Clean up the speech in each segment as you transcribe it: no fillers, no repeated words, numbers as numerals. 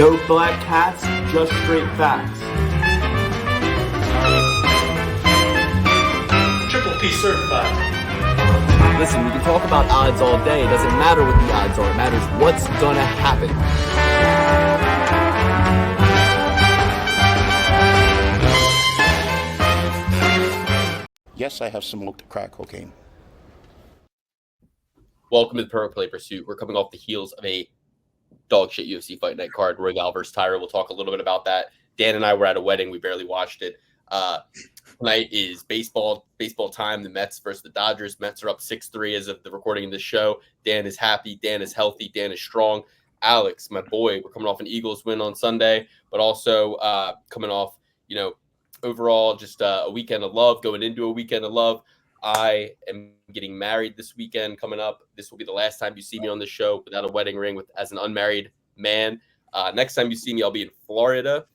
No black cats, just straight facts. Triple P certified. Listen, we can talk about odds all day. It doesn't matter what the odds are. It matters what's gonna happen. Yes, I have smoked crack cocaine. Welcome to the Parlay Pursuit. We're coming off the heels of a dog shit UFC fight night card, Royval versus Pereira. We'll talk a little bit about that. Dan and I were at a wedding. We barely watched it. Tonight is baseball time. The Mets versus the Dodgers. Mets are up 6-3 as of the recording of this show. Dan is happy. Dan is healthy. Dan is strong. Alex, my boy, we're coming off an Eagles win on Sunday, but also coming off, overall just a weekend of love, going into a weekend of love. I am getting married this weekend coming up. This will be the last time you see me on this show without a wedding ring as an unmarried man. Next time you see me, I'll be in Florida.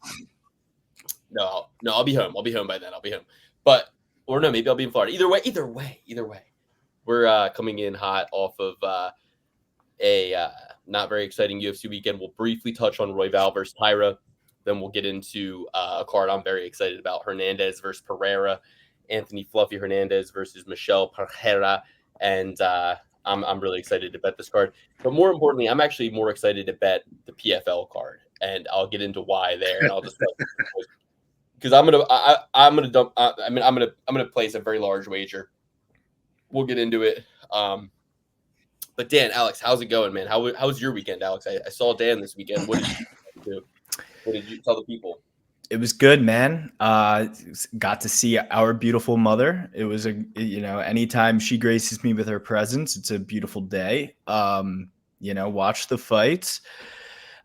No, I'll be home. I'll be home by then. I'll be home. Maybe I'll be in Florida. Either way. We're coming in hot off of a not very exciting UFC weekend. We'll briefly touch on Royval versus Pereira. Then we'll get into a card I'm very excited about, Hernandez versus Pereira. Anthony Fluffy Hernandez versus Michelle Pereira, and I'm really excited to bet this card. But more importantly, I'm actually more excited to bet the PFL card, and I'll get into why there. And I'll just because I'm gonna place a very large wager. We'll get into it. But Dan, Alex, how's it going, man? How was your weekend, Alex? I saw Dan this weekend. What did you do? What did you tell the people? It was good, man. Got to see our beautiful mother. It was anytime she graces me with her presence, it's a beautiful day. Watch the fights.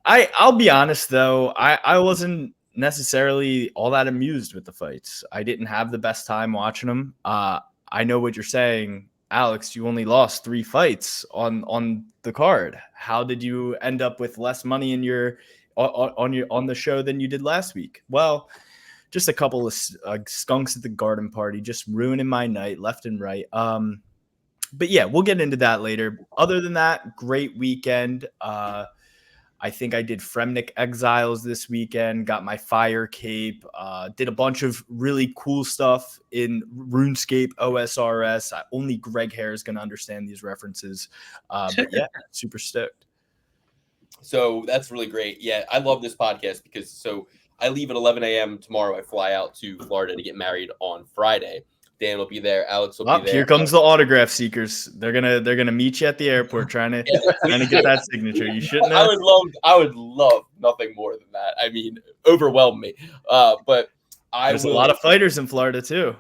I'll be honest though, I wasn't necessarily all that amused with the fights. I didn't have the best time watching them. I know what you're saying, Alex. You only lost 3 fights on the card. How did you end up with less money in your on the show than you did last week? Well, just a couple of skunks at the garden party, just ruining my night left and right. But yeah, we'll get into that later. Other than that, great weekend. I think I did Fremnik Exiles this weekend, got my fire cape, did a bunch of really cool stuff in RuneScape OSRS. Only Greg Hare is going to understand these references. But yeah, super stoked. So that's really great. Yeah, I love this podcast because I leave at 11 a.m. tomorrow. I fly out to Florida to get married on Friday. Dan will be there. Alex will be there. Here comes the autograph seekers. They're gonna meet you at the airport trying to get that signature. You shouldn't have. I would love nothing more than that. I mean, overwhelm me. But there's a lot of fighters in Florida too.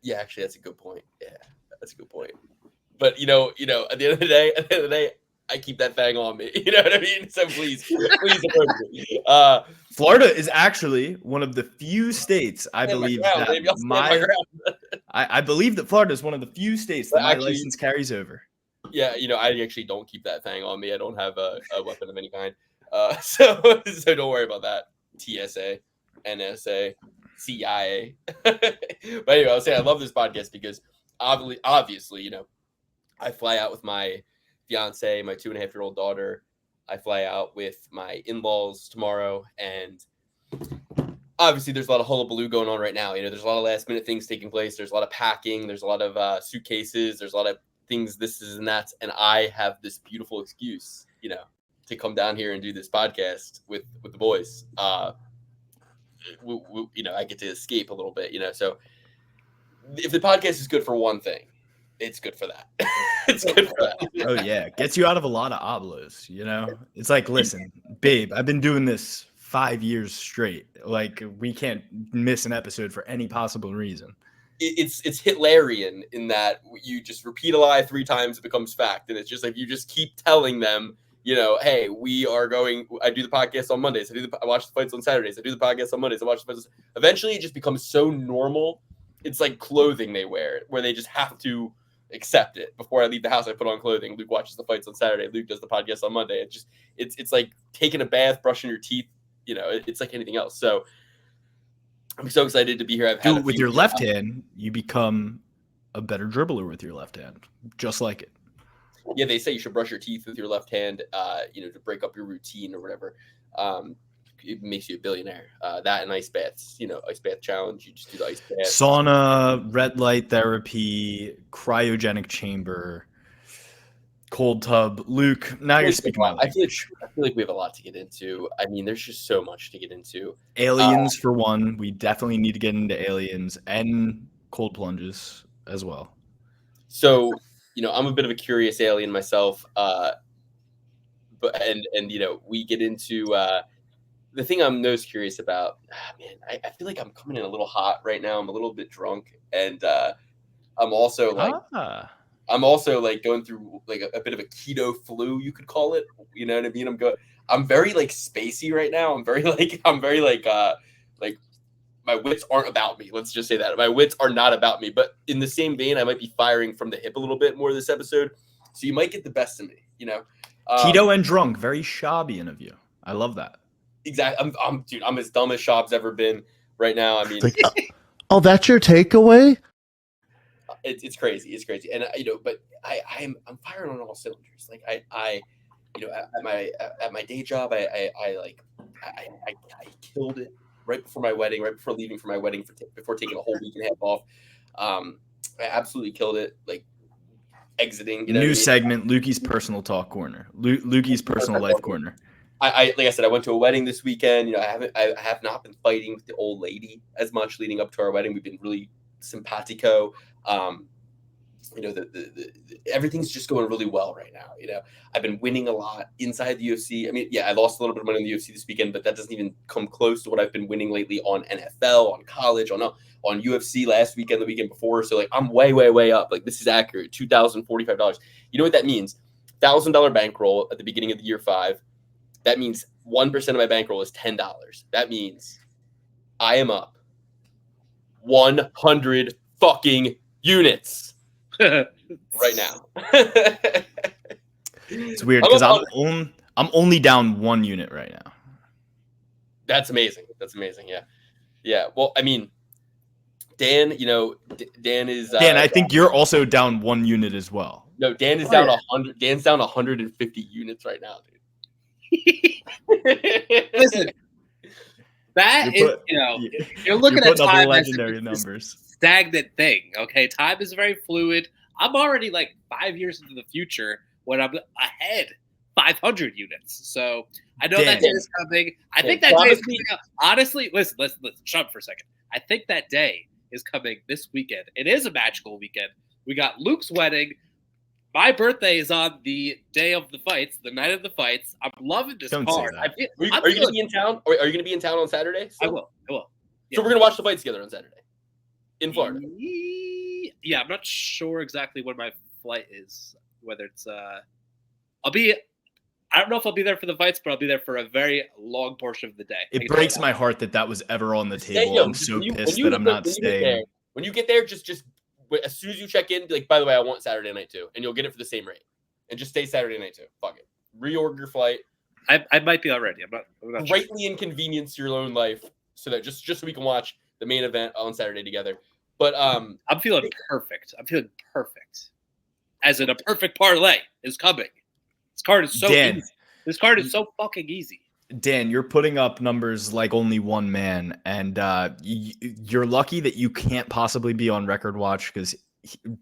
Yeah, actually, that's a good point. Yeah, that's a good point. But at the end of the day, I keep that thing on me. You know what I mean? So please approach me. Florida is actually one of the few states I believe I believe that Florida is one of the few states that my license carries over. Yeah, I actually don't keep that thing on me. I don't have a weapon of any kind. So don't worry about that. TSA, NSA, CIA. But anyway, I was saying I love this podcast because obviously, I fly out with my fiance, my 2.5-year-old daughter. I fly out with my in-laws tomorrow, and obviously there's a lot of hullabaloo going on right now. There's a lot of last-minute things taking place. There's a lot of packing. There's a lot of suitcases. There's a lot of things, this and that, and I have this beautiful excuse, to come down here and do this podcast with the boys. I get to escape a little bit, So if the podcast is good for one thing, it's good for that. It's good for that. Oh yeah, gets you out of a lot of oblos. It's like, listen, babe, I've been doing this 5 years straight. Like, we can't miss an episode for any possible reason. It's Hitlerian in that you just repeat a lie 3 times, it becomes fact, and it's just like you just keep telling them, hey, we are going. I do the podcast on Mondays. I watch the fights on Saturdays. I do the podcast on Mondays. I watch the fights. Eventually, it just becomes so normal. It's like clothing they wear, where they just have to accept it. Before I leave the house, I put on clothing. Luke watches the fights on Saturday. Luke does the podcast on Monday. It's like taking a bath, brushing your teeth. It's like anything else. So I'm so excited to be here. With your left hand, you become a better dribbler with your left hand, just like it. Yeah, they say you should brush your teeth with your left hand, to break up your routine or whatever. It makes you a billionaire. That and ice baths, ice bath challenge. You just do the ice bath. Sauna, red light therapy, cryogenic chamber, cold tub. Luke, now you're speaking my language. I feel like we have a lot to get into. I mean, there's just so much to get into. Aliens, for one. We definitely need to get into aliens and cold plunges as well. So, I'm a bit of a curious alien myself. We get into the thing I'm most curious about. I feel like I'm coming in a little hot right now. I'm a little bit drunk, and I'm also going through like a bit of a keto flu, you could call it. You know what I mean? I'm very like spacey right now. I'm very my wits aren't about me. Let's just say that. My wits are not about me. But in the same vein, I might be firing from the hip a little bit more this episode. So you might get the best of me, Keto and drunk, very Shabian of you. I love that. Exactly. I'm as dumb as Shab's ever been right now. I mean, oh, that's your takeaway? It's crazy. It's crazy. And but I'm firing on all cylinders. Like I at my day job, I killed it right before my wedding, right before leaving for my wedding, before taking a whole week and a half off. I absolutely killed it. Like exiting. New segment, Lukey's personal talk corner. Lukey's personal life corner. Like I said, I went to a wedding this weekend. I have not been fighting with the old lady as much leading up to our wedding. We've been really simpatico. Everything's just going really well right now. I've been winning a lot inside the UFC. I mean, yeah, I lost a little bit of money in the UFC this weekend, but that doesn't even come close to what I've been winning lately on NFL, on college, on UFC last weekend, the weekend before. So like, I'm way, way, way up. Like this is accurate. $2,045. You know what that means? $1,000 bankroll at the beginning of the year 5. That means 1% of my bankroll is $10. That means I am up 100 fucking units right now. It's weird because I'm only down 1 unit right now. That's amazing. Yeah. Well, I mean, Dan, Dan is Dan. I think you're also down 1 unit as well. No, Dan is down 100. Dan's down 150 units right now, dude. Listen, you're looking at time legendary numbers. Stagnant thing. Okay, time is very fluid. I'm already like 5 years into the future when I'm ahead 500 units. So I know that day is coming. I think that day is coming up. Honestly, listen, shut up for a second. I think that day is coming this weekend. It is a magical weekend. We got Luke's wedding. My birthday is on the day of the fights, the night of the fights. I'm loving this card. Are you going to be in town? Are you going to be in town on Saturday? I will. Yeah. So we're going to watch the fights together on Saturday in Florida. Yeah, I'm not sure exactly when my flight is. Whether it's I don't know if I'll be there for the fights, but I'll be there for a very long portion of the day. It breaks my heart that was ever on the table. I'm so pissed that I'm not staying. When you get there, just as soon as you check in, be like, by the way, I want Saturday night too, and you'll get it for the same rate. And just stay Saturday night too. Fuck it. Reorder your flight. I might be already. I'm not greatly sure. Inconvenience your own life so that just so we can watch the main event on Saturday together. But I'm feeling perfect. As in a perfect parlay is coming. This card is so easy. This card is so fucking easy. Dan, you're putting up numbers like only one man, and you're lucky that you can't possibly be on Record Watch because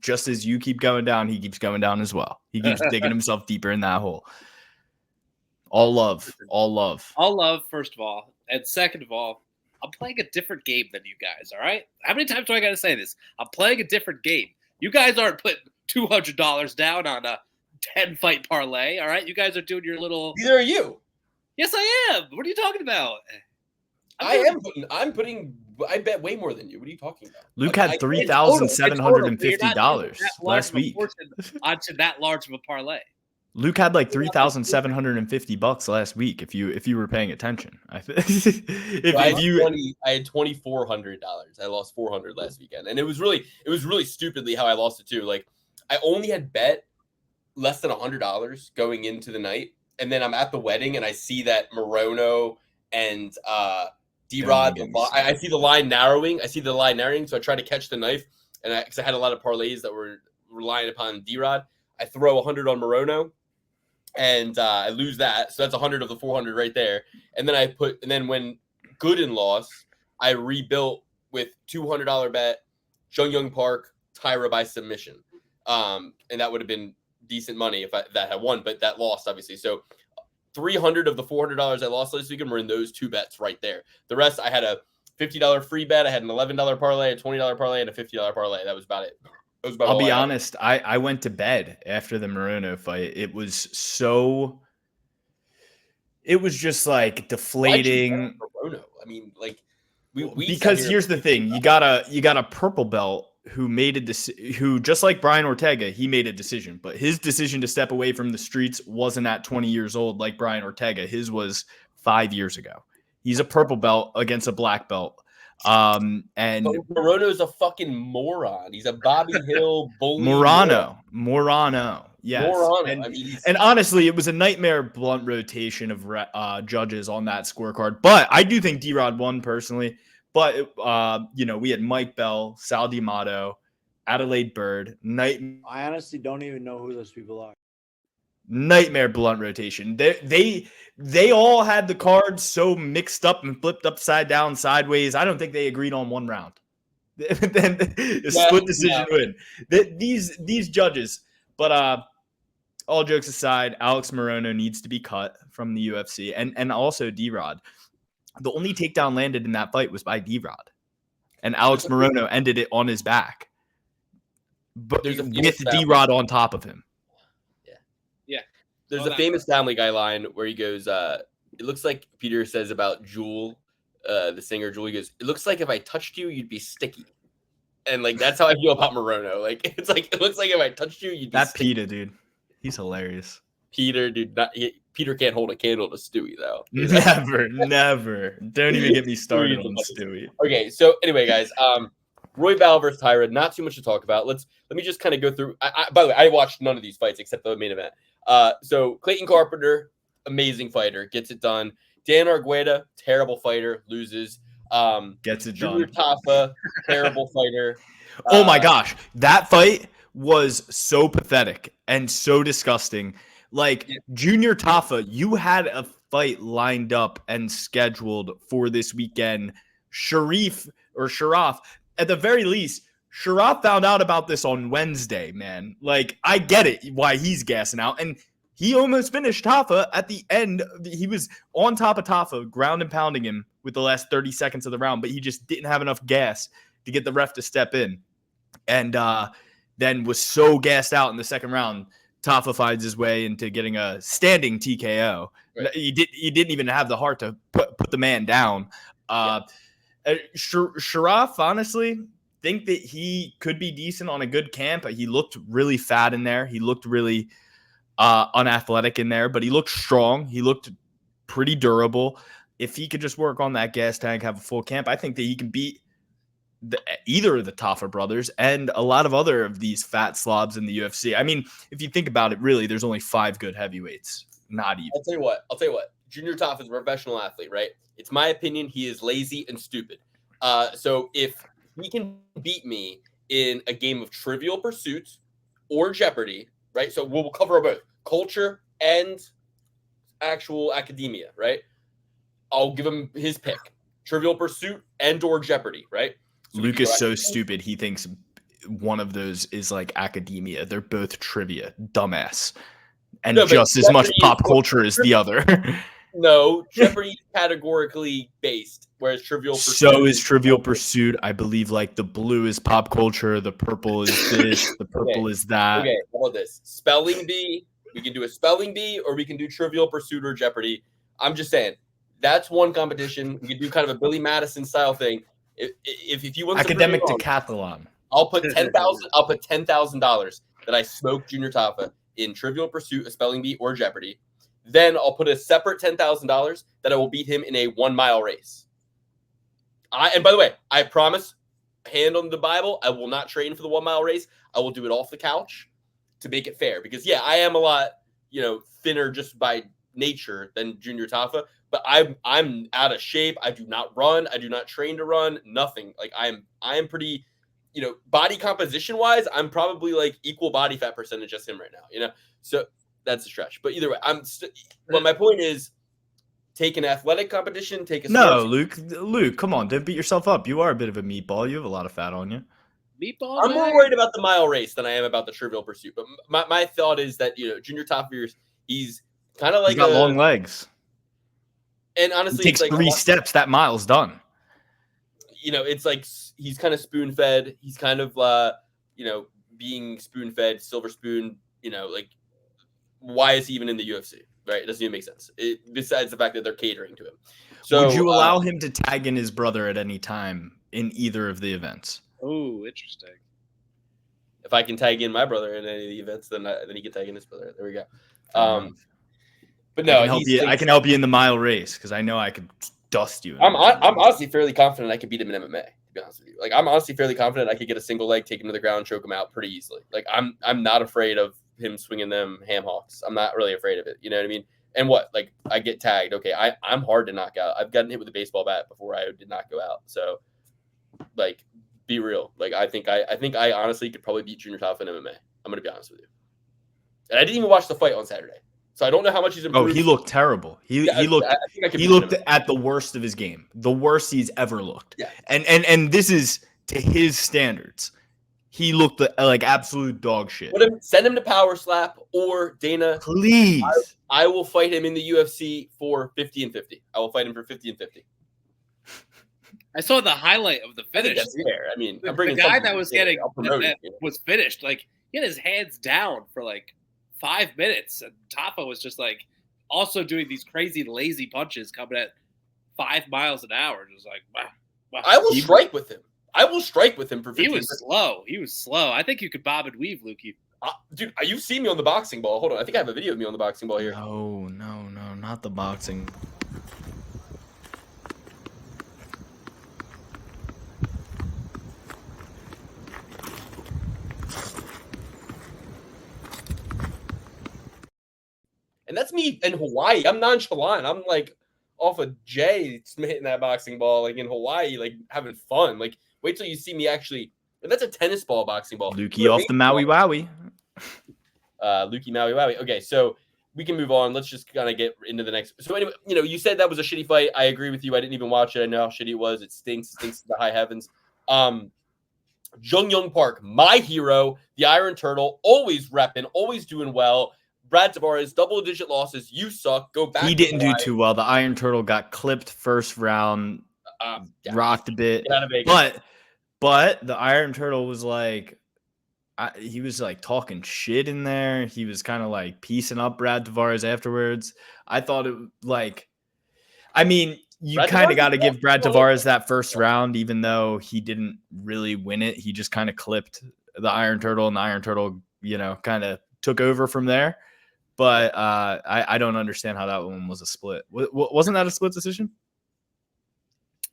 just as you keep going down, he keeps going down as well. He keeps digging himself deeper in that hole. All love, first of all. And second of all, I'm playing a different game than you guys, all right? How many times do I got to say this? I'm playing a different game. You guys aren't putting $200 down on a 10-fight parlay, all right? You guys are doing your little... Neither are you. Yes, I am. What are you talking about? I'm putting. I bet way more than you. What are you talking about? Luke had $3,750 last week. Onto that large of a parlay. Luke had like $3,750 last week. If you were paying attention, I had $2,400. I lost $400 last weekend, and it was really stupidly how I lost it too. Like I only had bet less than $100 going into the night. And then I'm at the wedding and I see that Morono and D-Rod, I see the line narrowing. So I try to catch the knife. And because I had a lot of parlays that were relying upon D-Rod, I throw 100 on Morono, and I lose that. So that's 100 of the 400 right there. And then when Gooden lost, I rebuilt with $200 bet, Jung Young Park, Tyra by submission. And that would have been decent money if that had won, but that lost, obviously. So 300 of the $400 I lost last weekend were in those two bets right there. The rest, I had a $50 free bet. I had an $11 parlay, a $20 parlay, and a $50 parlay. That was about it. I'll be honest. I went to bed after the Morono fight. It was just like deflating. Morono? I mean, like because here's the thing: you got a purple belt who made who just like Brian Ortega, he made a decision, but his decision to step away from the streets wasn't at 20 years old like Brian Ortega. His was 5 years ago. He's a purple belt against a black belt. And Morono's a fucking moron. He's a Bobby Hill bully. Morano. Yes. Morano. And honestly, it was a nightmare blunt rotation of judges on that scorecard. But I do think D-Rod won personally. But we had Mike Bell, Sal D'Amato, Adelaide Bird. I honestly don't even know who those people are. Nightmare blunt rotation. They all had the cards so mixed up and flipped upside down, sideways. I don't think they agreed on one round. Then a split decision win. These judges. But all jokes aside, Alex Morono needs to be cut from the UFC, and also D-Rod. The only takedown landed in that fight was by D-Rod, and Alex Morono ended it on his back, but with D-Rod on top of him. There's a famous Family Guy line where he goes, it looks like Peter says about Jewel, the singer Jewel, he goes, it looks like if I touched you, you'd be sticky. And like, that's how I feel about Morono. Like, it looks like if I touched you, you'd be sticky. Peter, dude. He's hilarious. Peter, dude, Peter can't hold a candle to Stewie, though. Never. Don't even get me started on Stewie. Okay, so anyway, guys, Roy Val versus Tyra, not too much to talk about. Let me just kind of go through. By the way, I watched none of these fights except the main event. So Clayton Carpenter, amazing fighter, gets it done. Dan Argueta, terrible fighter, loses. Gets it Junior done. Tafa, terrible fighter. Oh my gosh, that fight was so pathetic and so disgusting. Like, Junior Tafa, you had a fight lined up and scheduled for this weekend. Sharaf, at the very least, Sharaf found out about this on Wednesday, man. Like, I get it why he's gassing out. And he almost finished Tafa at the end. He was on top of Tafa, ground and pounding him with the last 30 seconds of the round, but he just didn't have enough gas to get the ref to step in. And then was so gassed out in the second round, Tafa finds his way into getting a standing TKO. Right. He didn't even have the heart to put the man down. Sharaf, honestly, think that he could be decent on a good camp. He looked really fat in there. He looked really unathletic in there, but he looked strong. He looked pretty durable. If he could just work on that gas tank, have a full camp, I think that he can beat either of the Tafa brothers and a lot of other of these fat slobs in the UFC. I mean, if you think about it, really, there's only 5 good heavyweights. Not even. I'll tell you what. Junior Tafa is a professional athlete, right? It's my opinion he is lazy and stupid. So if he can beat me in a game of Trivial Pursuit or Jeopardy, right? So we'll cover both culture and actual academia, right? I'll give him his pick: Trivial Pursuit and or Jeopardy, right? So Luke is so stupid. He thinks one of those is like academia. They're both trivia, dumbass, and just as much pop culture as the other. No, Jeopardy is categorically based, whereas Trivial Pursuit. So is Trivial Pursuit. I believe like the blue is pop culture, the purple is this, the purple is that. Okay, how about this? Spelling bee. We can do a spelling bee, or we can do Trivial Pursuit or Jeopardy. I'm just saying that's one competition. We can do kind of a Billy Madison style thing. If you want academic decathlon, I'll put $10,000. I'll put $10,000 that I smoked Junior Tafa in Trivial Pursuit, a spelling bee, or Jeopardy. Then I'll put a separate $10,000 that I will beat him in a 1 mile race. And by the way, I promise, hand on the Bible, I will not train for the 1 mile race. I will do it off the couch to make it fair. Because I am a lot, thinner just by nature than Junior Tafa. But I'm out of shape. I do not run. I do not train to run. Nothing. Like I am pretty body composition wise, I'm probably like equal body fat percentage as him right now. So that's a stretch. But either way, well, my point is, take an athletic competition, take a No, sports. Luke, come on, don't beat yourself up. You are a bit of a meatball. You have a lot of fat on you. Meatball. I'm more worried about the mile race than I am about the Trivial Pursuit. But my thought is that Junior Toffee's, he's kind of like He's got long legs. And honestly, He takes it's like 3 steps. That mile's done. It's like he's kind of spoon fed. He's kind of being spoon fed, silver spoon. Like, why is he even in the UFC? Right? It doesn't even make sense. Besides the fact that they're catering to him. So would you allow him to tag in his brother at any time in either of the events? Oh, interesting. If I can tag in my brother in any of the events, then he can tag in his brother. There we go. But no, I can help you in the mile race because I know I could dust you. I'm honestly fairly confident I could beat him in MMA. To be honest with you, like I'm honestly fairly confident I could get a single leg, take him to the ground, choke him out pretty easily. Like I'm not afraid of him swinging them ham hocks. I'm not really afraid of it. You know what I mean? And what? Like I get tagged. Okay, I'm hard to knock out. I've gotten hit with a baseball bat before I did not go out. So, like, be real. Like I think I honestly could probably beat Junior Tough in MMA. I'm gonna be honest with you. And I didn't even watch the fight on Saturday. So I don't know how much he's improved. Oh, he looked terrible. He looked at the worst of his game. The worst he's ever looked. Yeah. And this is to his standards. He looked like absolute dog shit. Send him to Power Slap or Dana. Please. I will fight him in the UFC for 50 and 50. I will fight him for 50 and 50. I saw the highlight of the finish. That's fair. I mean, I'm the bringing guy that was getting that was finished. Like he had his hands down for like 5 minutes, and Tafa was just like also doing these crazy lazy punches coming at 5 miles an hour. Just like, wow. I will strike with him. I will strike with him for 50. He was slow. He was slow. I think you could bob and weave, Lukey. Dude, you've seen me on the boxing ball. Hold on. I think I have a video of me on the boxing ball here. No, not the boxing. And that's me in Hawaii. I'm nonchalant. I'm like off of Jay hitting that boxing ball, like in Hawaii, like having fun. Like, wait till you see me actually. And that's a tennis ball boxing ball. Lukey off the Maui Wowie. Lukey Maui Wowie. Okay, so we can move on. Let's just kind of get into the next. So anyway, you said that was a shitty fight. I agree with you. I didn't even watch it. I know how shitty it was. It stinks. It stinks to the high heavens. Jung Young Park, my hero, the Iron Turtle, always repping, always doing well. Brad Tavares, double-digit losses. You suck. Go back. He didn't do too well. The Iron Turtle got clipped first round, rocked a bit. Get out of Vegas. But the Iron Turtle was like, he was like talking shit in there. He was kind of like piecing up Brad Tavares afterwards. I thought it like, I mean, you kind of got to give Brad Tavares that first round, even though he didn't really win it. He just kind of clipped the Iron Turtle, and the Iron Turtle, kind of took over from there. But I don't understand how that one was a split. Wasn't that a split decision?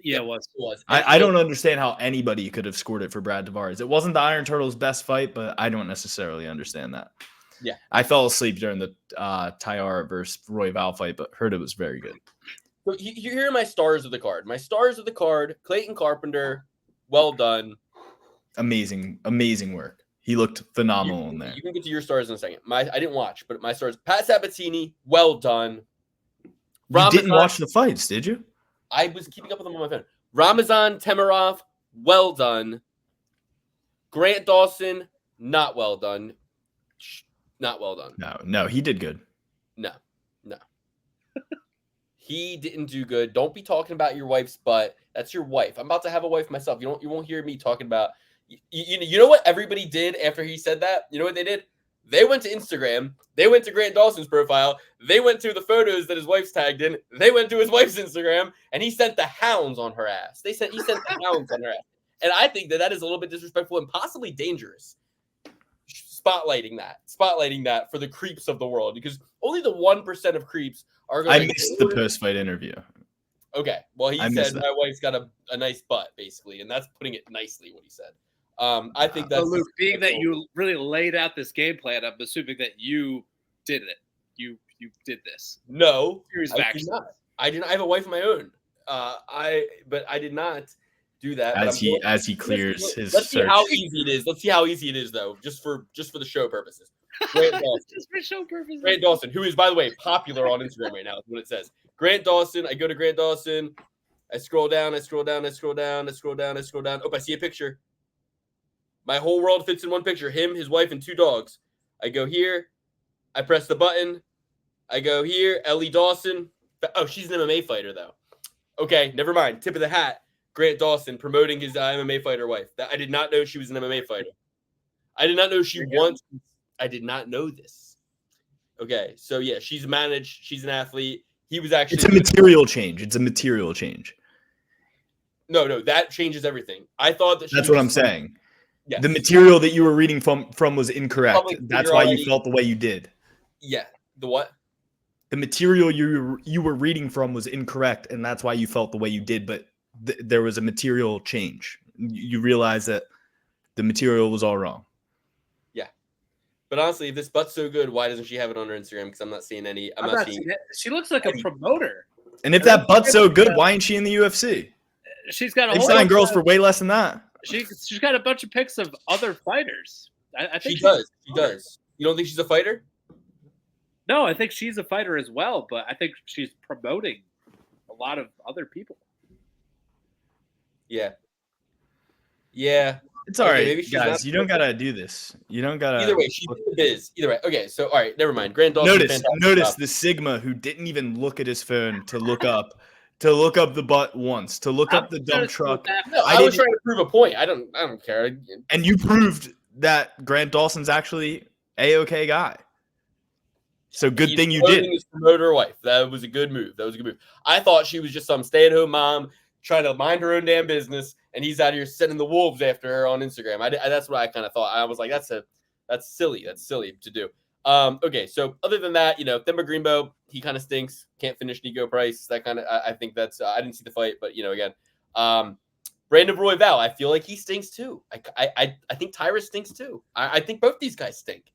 Yeah, it was. I don't understand how anybody could have scored it for Brad Tavares. It wasn't the Iron Turtle's best fight, but I don't necessarily understand that. Yeah. I fell asleep during the Tyara versus Roy Val fight, but heard it was very good. So here are my stars of the card. My stars of the card, Clayton Carpenter, well done. Amazing work. He looked phenomenal in there. You can get to your stars in a second. I didn't watch, but my stars. Pat Sabatini, well done. You didn't watch the fights, did you? I was keeping up with them on my phone. Ramazan Temirov, well done. Grant Dawson, not well done. Not well done. No, he did good. No. He didn't do good. Don't be talking about your wife's butt. That's your wife. I'm about to have a wife myself. You won't hear me talking about. You know what everybody did after he said that? You know what they did? They went to Instagram. They went to Grant Dawson's profile. They went to the photos that his wife's tagged in. They went to his wife's Instagram, and he sent the hounds on her ass. He sent the hounds on her ass. And I think that is a little bit disrespectful and possibly dangerous. Spotlighting that for the creeps of the world, because only the 1% of creeps are going. I missed the post-fight interview. Okay, well, he said my wife's got a nice butt, basically, and that's putting it nicely what he said. I think that's Luke, being that you really laid out this game plan, I'm assuming that you did it. You did this. No, Series I did not. I have a wife of my own. But I did not. do that. As he clears his let's see search. how easy it is. Let's see how easy it is, though, just for the show purposes. Grant Dawson. Just for show purposes. Grant Dawson, who is, by the way, popular on Instagram right now, is what it says. Grant Dawson. I go to Grant Dawson. I scroll down. I scroll down. I scroll down. I scroll down. I scroll down. Oh, I see a picture. My whole world fits in one picture. Him, his wife, and 2 dogs. I go here. I press the button. I go here. Ellie Dawson. Oh, she's an MMA fighter, though. Okay, never mind. Tip of the hat. Grant Dawson promoting his MMA fighter wife. I did not know she was an MMA fighter. I did not know she once. I did not know this. Okay, so yeah, she's managed. She's an athlete. He was actually. It's a material change. It's a material change. No, that changes everything. I thought that. That's what I'm saying. Yes. The material that you were reading from was incorrect. Public That's why already, you felt the way you did. Yeah. The what? The material you were reading from was incorrect, and that's why you felt the way you did. But there was a material change. You realize that the material was all wrong. Yeah. But honestly, if this butt's so good, why doesn't she have it on her Instagram? Because I'm not seeing any. I'm not seeing. She looks like a promoter. And if that butt's so good, why ain't she in the UFC? She's got a They've whole signed girls for way less than that. She's got a bunch of pics of other fighters. I think she does. She does. You don't think she's a fighter? No, I think she's a fighter as well, but I think she's promoting a lot of other people. Yeah. Yeah. It's all right, maybe guys. You don't gotta do this. You don't gotta. Either way, she's in the biz. Either way. Okay, so all right, never mind. Grant Dawson. Notice the Sigma who didn't even look at his phone to look up the butt once, to look up the dump truck. No, I was trying to prove a point. I don't care. And you proved that Grant Dawson's actually a-okay guy. So good thing you did. His promoter wife. That was a good move. I thought she was just some stay-at-home mom trying to mind her own damn business, and he's out here sending the wolves after her on Instagram. That's what I kind of thought. I was like, that's silly. That's silly to do. Okay, so other than that, Themba Greenbow, he kind of stinks. Can't finish Nico Price. That kind of, I think that's. I didn't see the fight, but again, Brandon Royval, I feel like he stinks too. I think Tyrus stinks too. I think both these guys stink.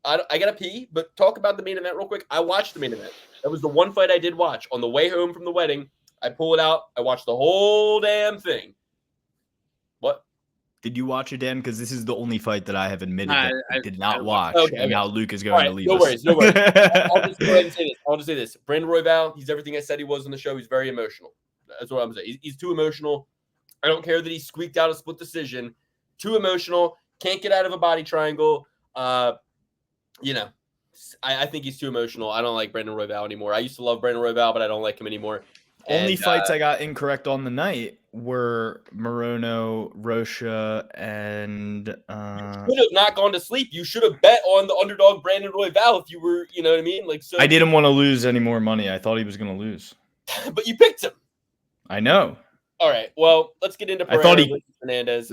I gotta pee, but talk about the main event real quick. I watched the main event. That was the one fight I did watch on the way home from the wedding. I pull it out. I watched the whole damn thing. What? Did you watch it, Dan? Because this is the only fight that I have admitted that I did not watch. Okay, and now Luke is going to leave us. No worries. I'll just go ahead and say this. I'll just say this. Brandon Royval, he's everything I said he was on the show. He's very emotional. That's what I'm saying. He's too emotional. I don't care that he squeaked out a split decision. Too emotional. Can't get out of a body triangle. I think he's too emotional. I don't like Brandon Royval anymore. I used to love Brandon Royval, but I don't like him anymore. Only fights I got incorrect on the night were Morono, Rocha, and you should have not gone to sleep. You should have bet on the underdog Brandon Royval if you were, you know what I mean? Like, so I didn't want to lose any more money. I thought he was going to lose. But you picked him. I know. All right. Well, let's get into Pereira. I thought Hernandez.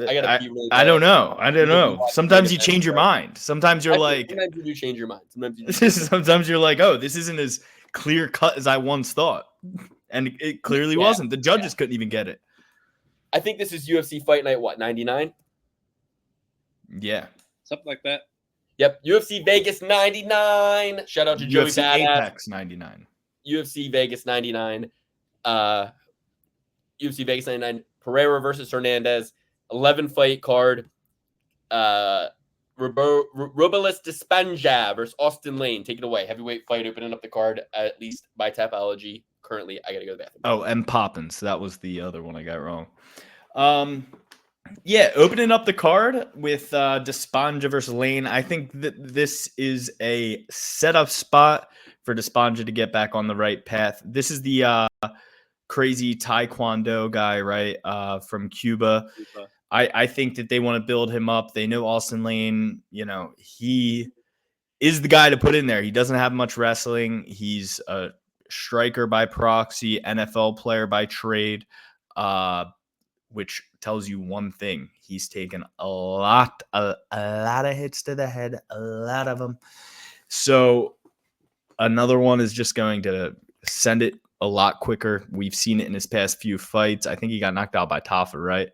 I don't know. Sometimes you change your mind. Sometimes you're like, sometimes you do change your mind. Sometimes you're like, oh, this isn't as clear cut as I once thought. And it clearly wasn't. The judges couldn't even get it. I think this is UFC Fight Night, 99? Yeah. Something like that. Yep. UFC Vegas 99. Shout out to Joey Badass. Apex 99. UFC Vegas 99. UFC Vegas 99. Pereira versus Hernandez. 11-fight card. Robelis Despanja versus Austin Lane. Take it away. Heavyweight fight opening up the card, at least by Tapology. Currently, I got to go to the bathroom. Oh, and Poppins. That was the other one I got wrong. Opening up the card with Despanja versus Lane. I think that this is a setup spot for Despanja to get back on the right path. This is the crazy Taekwondo guy, right, from Cuba. I think that they want to build him up. They know Austin Lane, he is the guy to put in there. He doesn't have much wrestling. He's a striker by proxy, NFL player by trade, which tells you one thing. He's taken a lot of hits to the head, a lot of them. So another one is just going to send it a lot quicker. We've seen it in his past few fights. I think he got knocked out by Tafa, right?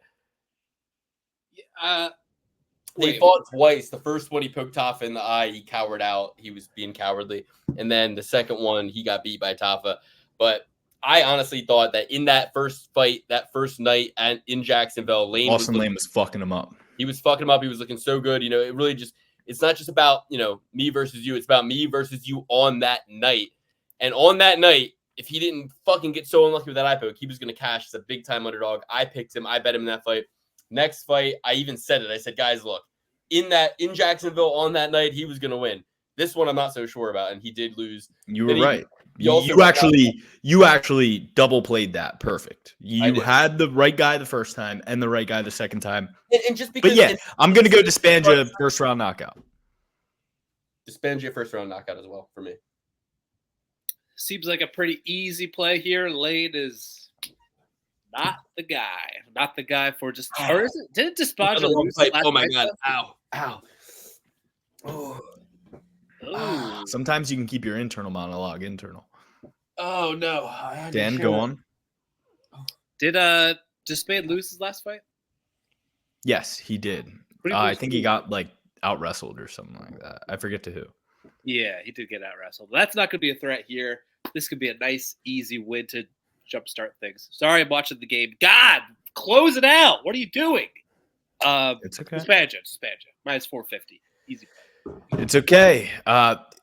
They fought twice. The first one, he poked Tafa in the eye. He cowered out. He was being cowardly. And then the second one, he got beat by Tafa. But I honestly thought that in that first fight, that first night in Jacksonville, Lane was fucking him up. He was fucking him up. He was looking so good. It really it's not just about, me versus you. It's about me versus you on that night. And on that night, if he didn't fucking get so unlucky with that eye poke, he was going to cash as a big time underdog. I picked him. I bet him in that fight. Next fight, I even said it. I said, guys, look, in Jacksonville on that night, he was going to win. This one I'm not so sure about, and he did lose. You were right. You actually double played that perfect. You had the right guy the first time and the right guy the second time. And just because, I'm gonna go Despanja first round knockout. Despanja first round knockout as well for me. Seems like a pretty easy play here. Lane is not the guy for just. Or is it? Didn't Despanja lose? Oh my god! Ow! Oh. Sometimes you can keep your internal monologue internal. Oh no, Dan, go on. Did Despanja lose his last fight? Yes, he did. I think he got out wrestled or something like that. I forget to who. Yeah, he did get out wrestled. That's not going to be a threat here. This could be a nice, easy win to jumpstart things. Sorry, I'm watching the game. God, close it out. What are you doing? It's okay. Despanja, minus 450. Easy. It's okay.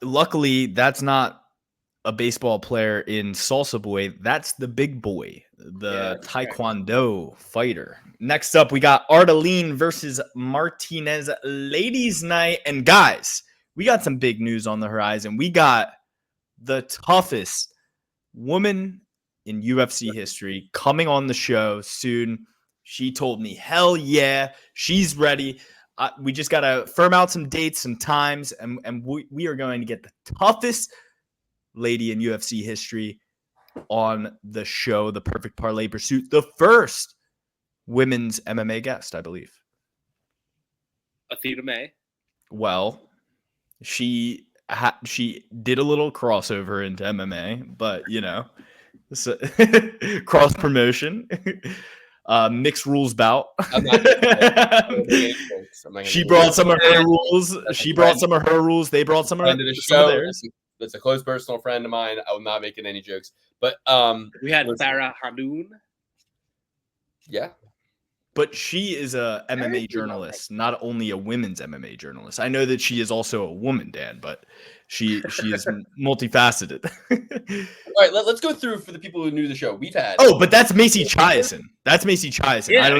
Luckily, that's not a baseball player in Salsa Boy. That's the big boy, the Taekwondo fighter. Next up, we got Ardeline versus Martinez ladies night. And guys, we got some big news on the horizon. We got the toughest woman in UFC history coming on the show soon. She told me, hell yeah, she's ready. We just got to firm out some dates and times, and we are going to get the toughest lady in UFC history on the show, The Perfect Parlay Pursuit, the first women's MMA guest, I believe. Athena May. Well, she did a little crossover into MMA, but, cross promotion. Mixed rules bout. She brought some of her rules. She brought some of her rules. They brought some of theirs. That's a close personal friend of mine. I will not make any jokes. But we had Farah Hanoun. Yeah. But she is a MMA journalist, not only a women's MMA journalist. I know that she is also a woman, Dan, but she is multifaceted. All right, let's go through for the people who knew the show. We've had but that's Macy Chiasson. That's Macy Chiasson. Yeah, I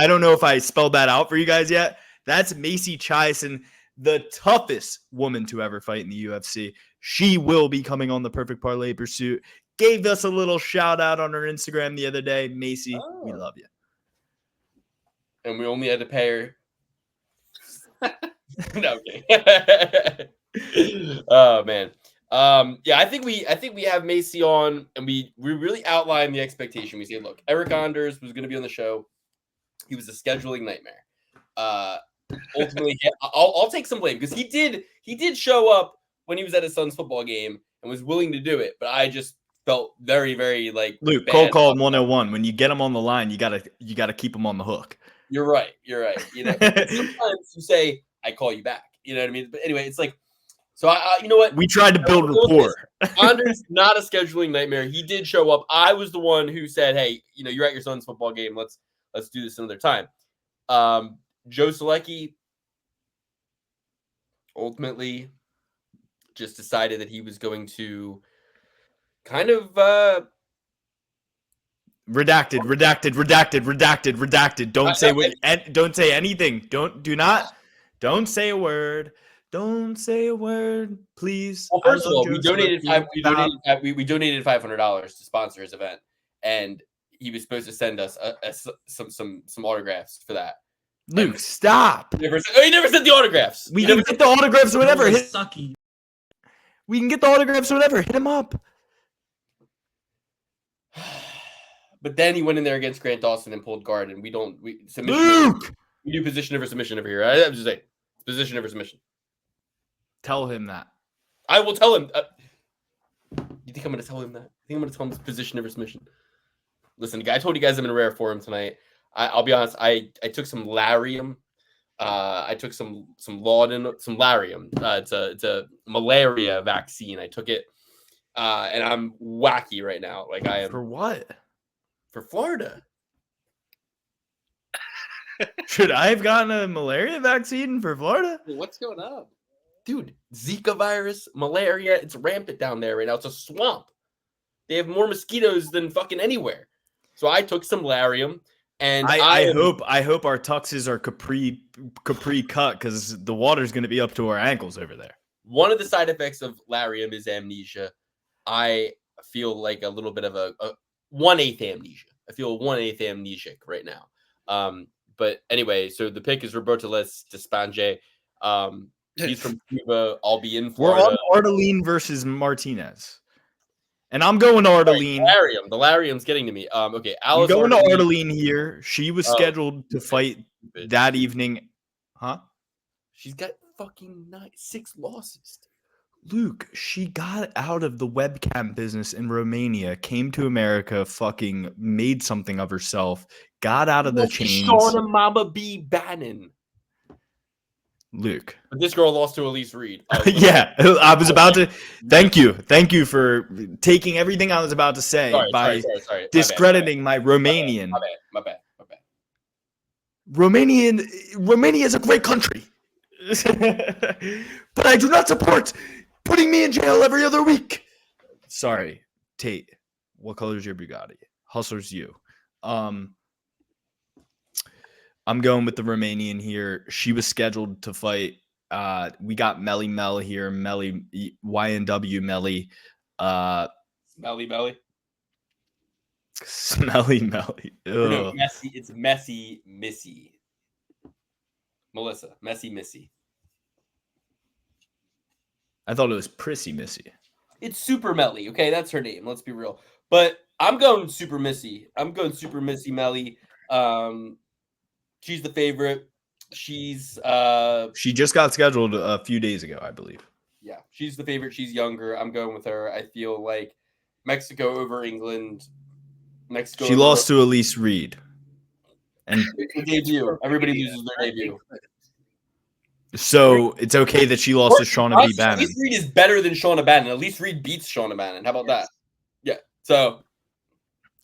don't know if I spelled that out for you guys yet. That's Macy Chiasson, the toughest woman to ever fight in the UFC. She will be coming on the Perfect Parlay Pursuit. Gave us a little shout out on her Instagram the other day. Macy, we love you. And we only had to pay her. No, okay. Oh man. I think we have Macy on, and we really outlined the expectation. We said, look, Eric Anders was going to be on the show. He was a scheduling nightmare. Ultimately, I'll take some blame because he did show up when he was at his son's football game and was willing to do it, but I just felt very, very Luke, cold call 101. When you get him on the line, you gotta keep him on the hook. You're right. Sometimes you say, I call you back. You know what I mean? But anyway, it's so you know what? We tried to build rapport. Anders, not a scheduling nightmare. He did show up. I was the one who said, hey, you're at your son's football game. Let's do this another time. Joe Selecki ultimately just decided that he was going to kind of redacted. Don't say anything. Don't say a word. Don't say a word, please. Well, first of all, we donated $500 to sponsor his event, and he was supposed to send us some autographs for that. Luke, stop. He never sent the autographs. We can get the autographs or whatever. We can get the autographs or whatever. Hit him up. But then he went in there against Grant Dawson and pulled guard, and we do position over submission over here. I'm just saying, position over submission. Tell him that. I will tell him. You think I'm going to tell him that? I think I'm going to tell him it's position over submission. Listen, I told you guys I'm in a rare form tonight. I'll be honest. I took some Larium. I took some Laudin, some Larium. It's a malaria vaccine. I took it And I'm wacky right now. Like I am For what? for Florida. Should I have gotten a malaria vaccine for Florida? What's going on? Dude, Zika virus, malaria, it's rampant down there right now. It's a swamp. They have more mosquitoes than fucking anywhere. So I took some Larium, and I hope our tuxes are capri cut because the water's going to be up to our ankles over there. one of the side effects of Larium is amnesia. I feel like a little bit of a 1/8 amnesia. I feel 1/8 amnesic right now. But anyway, so the pick is Roberto Les Despanje. He's from Cuba. I'll be in We're Florida. on Arteline versus Martinez. And I'm going to Arteline. Larium. The Larium's getting to me. Okay, I'm Alice going to Arteline. Arteline here. She was scheduled to fight that evening. Huh? She's got fucking 6 losses. Luke, she got out of the webcam business in Romania, came to America, fucking made something of herself, got out of the chains. Shauna Mama B. Bannon. Luke. But this girl lost to Elise Reed. Yeah, I was about to. Thank you for taking everything I was about to say by sorry. discrediting my Romanian. My bad. Romania is a great country, but I do not support putting me in jail every other week. Sorry, Tate. What color is your Bugatti? Hustler's you. I'm going with the Romanian here. She was scheduled to fight. We got Melly Mel here. Melly YNW Melly. Smelly belly. Smelly Melly. No, messy. It's Messy Missy. Melissa. Messy Missy. I thought it was Prissy Missy. It's Super Melly. Okay, that's her name. Let's be real. But I'm going Super Missy. I'm going Super Missy Melly. She's the favorite. She's She just got scheduled a few days ago, I believe. Yeah, she's the favorite. She's younger. I'm going with her. I feel like Mexico over England. Mexico. She lost to Elise Reed. And debut. Everybody loses their debut. So it's okay that she lost to Shauna B. Bannon. Elise Reed is better than Shauna Bannon. Elise Reed beats Shauna Bannon. How about that? Yeah. So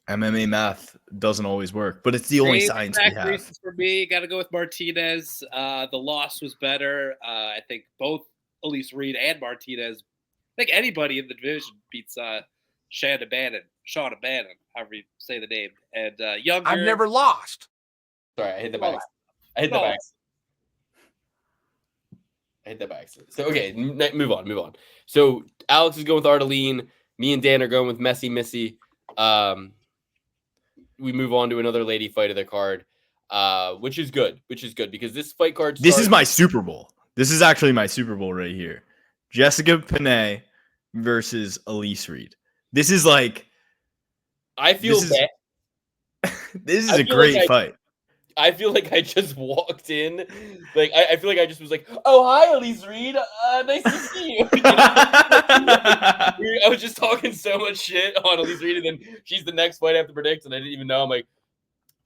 MMA math doesn't always work, but it's the only science we have. Reasons for me, got to go with Martinez. The loss was better. I think both Elise Reed and Martinez. I think anybody in the division beats Shauna Bannon, however you say the name. And younger. I've never lost. Sorry, I hit the back. I hit the back. So okay, move on. So Alex is going with Arteline. Me and Dan are going with Messy Missy. We move on to another lady fight of the card, which is good because this fight card. This is my Super Bowl. This is actually my Super Bowl right here. Jessica Panay versus Elise Reed. This is like. I feel bad. This is a great fight. I feel like I just walked in. Like I feel like I just was like, "Oh, hi, Elise Reed. Nice to see you." I was just talking so much shit on Elise Reed, and then she's the next fight I have to predict, and I didn't even know. I'm like,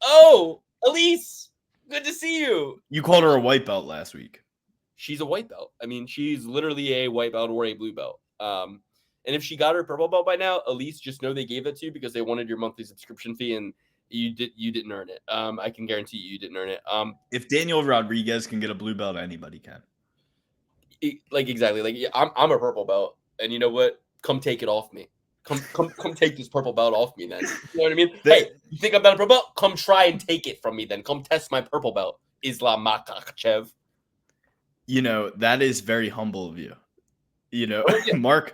"Oh, Elise, good to see you." You called her a white belt last week. She's a white belt. I mean, she's literally a white belt or a blue belt. And if she got her purple belt by now, Elise, just know they gave it to you because they wanted your monthly subscription fee, and you didn't earn it. I can guarantee you didn't earn it. If Daniel Rodriguez can get a blue belt, anybody can. Exactly. Like I'm a purple belt, and you know what? Come take it off me. Come take this purple belt off me then. You know what I mean? Hey, you think I'm not a purple belt? Come try and take it from me then. Come test my purple belt. Islam Makhachev. You know, that is very humble of you. You know, Mark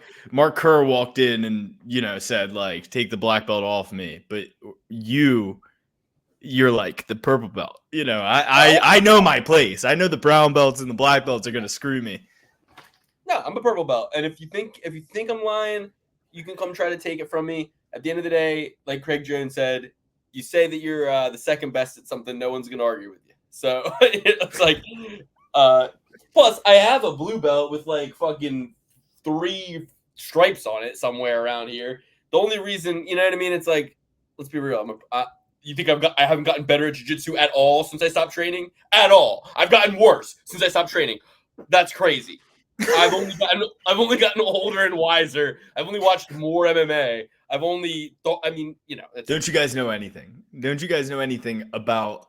Kerr walked in and, you know, said, like, take the black belt off me. But you're like the purple belt. You know, I know my place. I know the brown belts and the black belts are going to screw me. No, I'm a purple belt. And if you think I'm lying, you can come try to take it from me. At the end of the day, like Craig Jones said, you say that you're the second best at something, no one's going to argue with you. So it's like, plus I have a blue belt with like fucking 3 stripes on it somewhere around here. The only reason, you know what I mean? It's like, let's be real. You think I haven't gotten better at jiu-jitsu at all since I stopped training? At all. I've gotten worse since I stopped training. That's crazy. I've only gotten older and wiser. I've only watched more MMA. I've only thought. I mean, you know. Don't you guys know anything? Don't you guys know anything about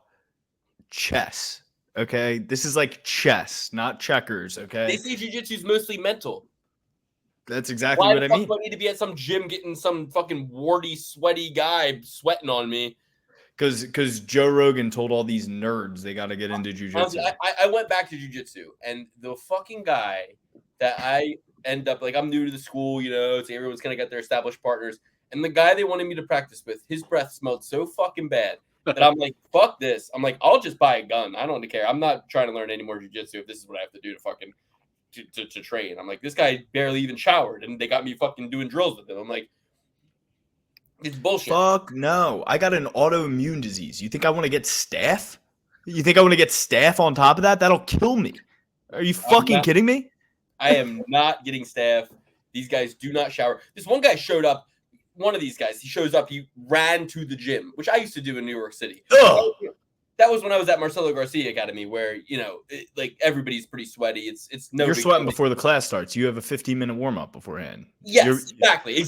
chess? Okay, this is like chess, not checkers. Okay, They say jiu-jitsu is mostly mental. that's exactly Why what the I fuck mean. do I need to be at some gym getting some fucking warty, sweaty guy sweating on me? Because Joe Rogan told all these nerds they got to get into jujitsu. I went back to jiu-jitsu, and the fucking guy that I end up like, I'm new to the school, you know, so everyone's gonna get their established partners, and the guy they wanted me to practice with, his breath smelled so fucking bad that I'm like, fuck this. I'm like, I'll just buy a gun. I don't care. I'm not trying to learn any more jiu-jitsu if this is what I have to do to fucking to train. I'm like, this guy barely even showered, and they got me fucking doing drills with him. I'm like, it's bullshit. Fuck no. I got an autoimmune disease. You think I want to get staph? You think I want to get staph on top of that? That'll kill me. Are you fucking kidding me? I am not getting staph. These guys do not shower. This one guy showed up. One of these guys, he shows up. He ran to the gym, which I used to do in New York City. Ugh. That was when I was at Marcelo Garcia Academy, where, you know, like everybody's pretty sweaty. It's no. You're big sweating deal. before the class starts. You have a 15-minute warm up beforehand. Yes, exactly.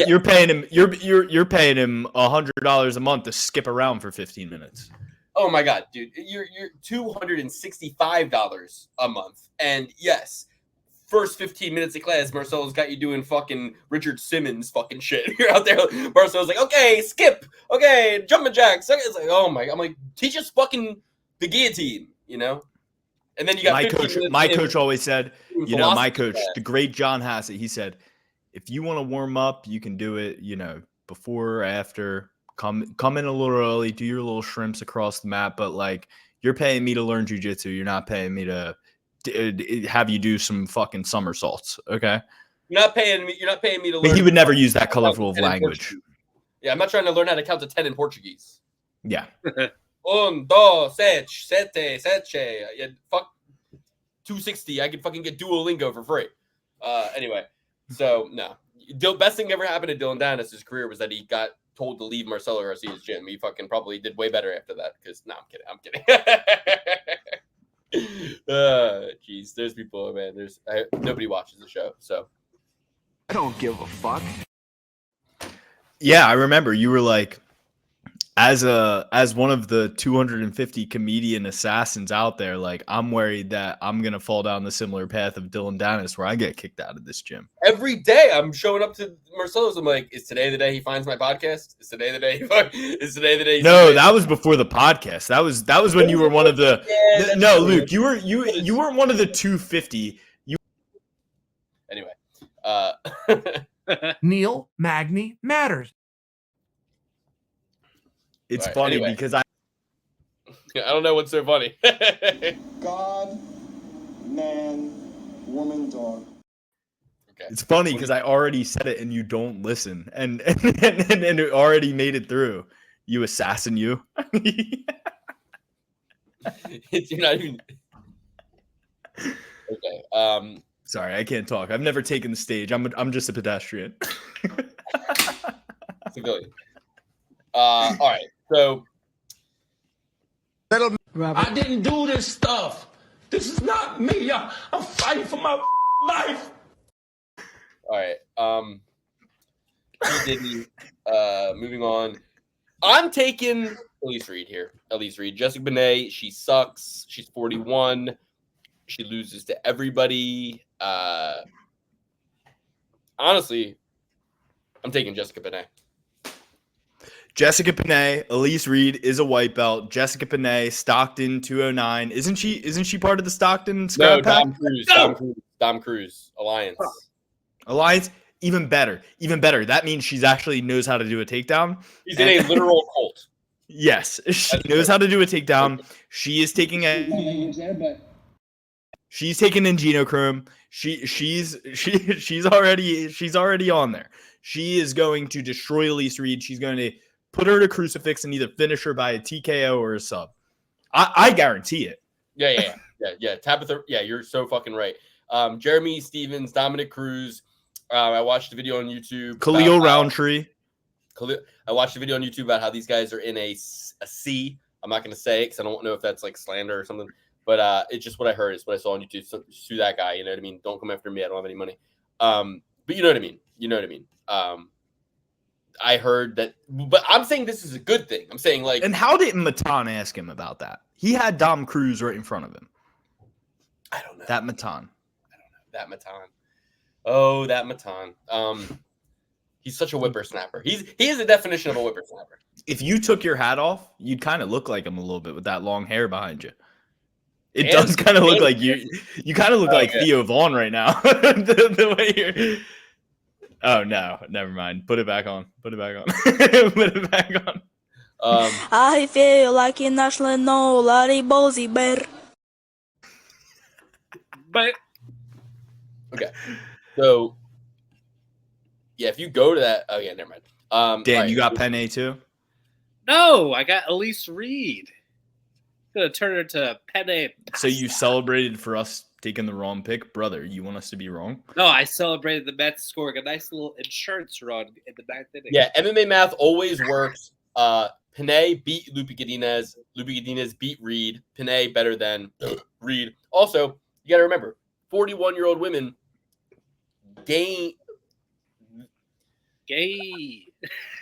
You're paying him. You're paying him $100 a month to skip around for 15 minutes. Oh my god, dude, you're $265 a month, and yes, first 15 minutes of class, Marcelo's got you doing fucking Richard Simmons fucking shit. You're out there, Marcelo's like, okay, skip, okay, jumping jacks. It's like, oh my, I'm like, teach us fucking the guillotine, you know. And then you got my coach always said, you know, my coach, the great John Hassett, he said, if you want to warm up, you can do it, you know, before or after. Come in a little early, do your little shrimps across the mat, but like, you're paying me to learn jujitsu. You're not paying me to have you do some fucking somersaults. Okay. You're not paying me to learn. But he would never use that colorful of language. Yeah, I'm not trying to learn how to count to 10 in Portuguese. Yeah. Un, dos, sete. Yeah, fuck 260. I could fucking get Duolingo for free. Anyway, so no. Best thing ever happened to Dylan Dennis' career was that he got told to leave Marcelo Garcia's gym. He fucking probably did way better after that. Because no, I'm kidding. Jeez, there's people, man. Nobody watches the show, so I don't give a fuck. Yeah, I remember you were like, as one of the 250 comedian assassins out there, like, I'm worried that I'm gonna fall down the similar path of Dylan Dennis, where I get kicked out of this gym. every day I'm showing up to Marcelo's. I'm like, is today the day he finds my podcast? Is today the day? Is today the day? No, that was before the podcast. That was when you were one of the. Yeah, No, Luke, you were one of the 250. Anyway, Neil Magny matters. It's Right, funny anyway. because I don't know what's so funny. God, man, woman, dog. Okay. It's funny because I already said it and you don't listen, and it already made it through. You assassin, you. You're not even. Okay. Sorry, I can't talk. I've never taken the stage. I'm just a pedestrian. Civilian. All right. So I didn't do this stuff. This is not me. I'm fighting for my life. all right. P. Diddy. Moving on. I'm taking Elise Reed here. Elise Reed. Jessica Benet. She sucks. She's 41. She loses to everybody. Honestly, I'm taking Jessica Benet. Jessica Benet, Elise Reed is a white belt. Jessica Benet, Stockton 209. Isn't she part of the Stockton scrap pack? Dom Cruz Alliance. Alliance, even better. That means she's actually knows how to do a takedown. He's in a literal cult. Yes, she knows how to do a takedown. She is taking She's taking Ingenochrome. She's already on there. She is going to destroy Elise Reed. She's going to put her to crucifix and either finish her by a TKO or a sub. I guarantee it. Yeah. Tabitha, yeah, you're so fucking right. Jeremy Stevens, Dominic Cruz. I watched the video on YouTube. Khalil Roundtree. I watched a video on YouTube about how these guys are in a C. I'm not going to say it because I don't know if that's like slander or something. But it's just what I heard. It's what I saw on YouTube. So, sue that guy. You know what I mean? Don't come after me. I don't have any money. But you know what I mean. You know what I mean. I heard that, but I'm saying this is a good thing. I'm saying like. And how didn't Matan ask him about that? He had Dom Cruz right in front of him. I don't know. That Matan. I don't know. That Matan. Oh, that Matan. He's such a whippersnapper. He is the definition of a whippersnapper. If you took your hat off, you'd kind of look like him a little bit with that long hair behind you. It does kind of look like you. You kind of look like Theo Vaughn right now. the way you're. Oh no! Never mind. Put it back on. Put it back on. Put it back on. I feel like a national Bozy bear. But okay, so yeah, if you go to that, oh yeah, never mind. Dan, right. you got Penne too? no, I got Elise Reed. Gonna turn her to Penne. So you celebrated for us taking the wrong pick, brother? You want us to be wrong? No, I celebrated the Mets scoring a nice little insurance run in the ninth inning. Yeah, MMA math always works. Panay beat Lukey Hernandez. Lukey Hernandez beat Reed. Panay better than Reed. Also, you got to remember, 41-year-old women gain.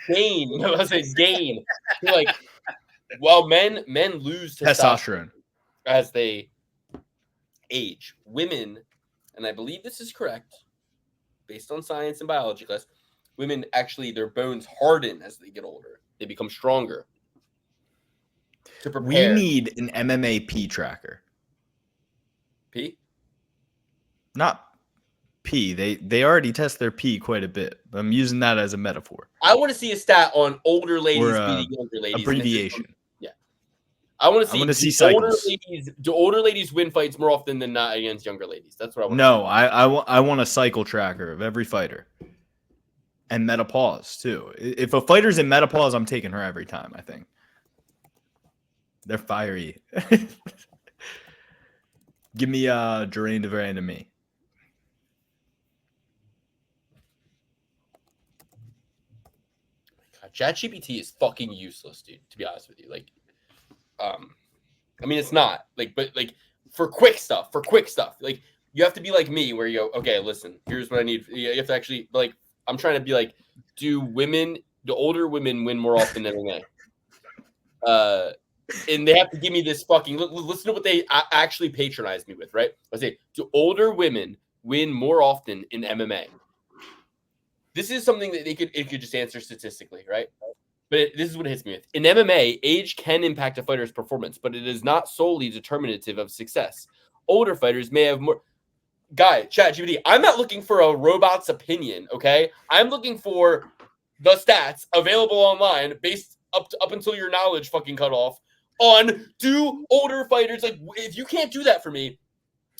No, I was saying gain. Like, well, men lose Testosterone as they age. Women, and I believe this is correct, based on science and biology class, women actually, their bones harden as they get older. They become stronger. To prepare. We need an MMA P tracker. P? Not P. They already test their P quite a bit. I'm using that as a metaphor. I want to see a stat on older ladies Or, beating younger ladies. Abbreviation. Yeah. I want to see cycles. Do older ladies win fights more often than not against younger ladies? That's what I want. No, I want a cycle tracker of every fighter. And menopause too. If a fighter's in menopause, I'm taking her every time, I think. They're fiery. Give me Jermaine Devere to me. ChatGPT is fucking useless, dude, to be honest with you. Like, I mean, it's not. Like, but like for quick stuff, like you have to be like me where you go, okay, listen, here's what I need. You have to actually like, I'm trying to be like, do older women win more often than men? And they have to give me this fucking, listen to what they actually patronize me with, right? I say, do older women win more often in MMA? This is something that it could just answer statistically, right? But this is what it hits me with. In MMA, age can impact a fighter's performance, but it is not solely determinative of success. Older fighters may have more. Guy, ChatGPT, I'm not looking for a robot's opinion, okay? I'm looking for the stats available online based up until your knowledge fucking cut off on do older fighters, like, if you can't do that for me,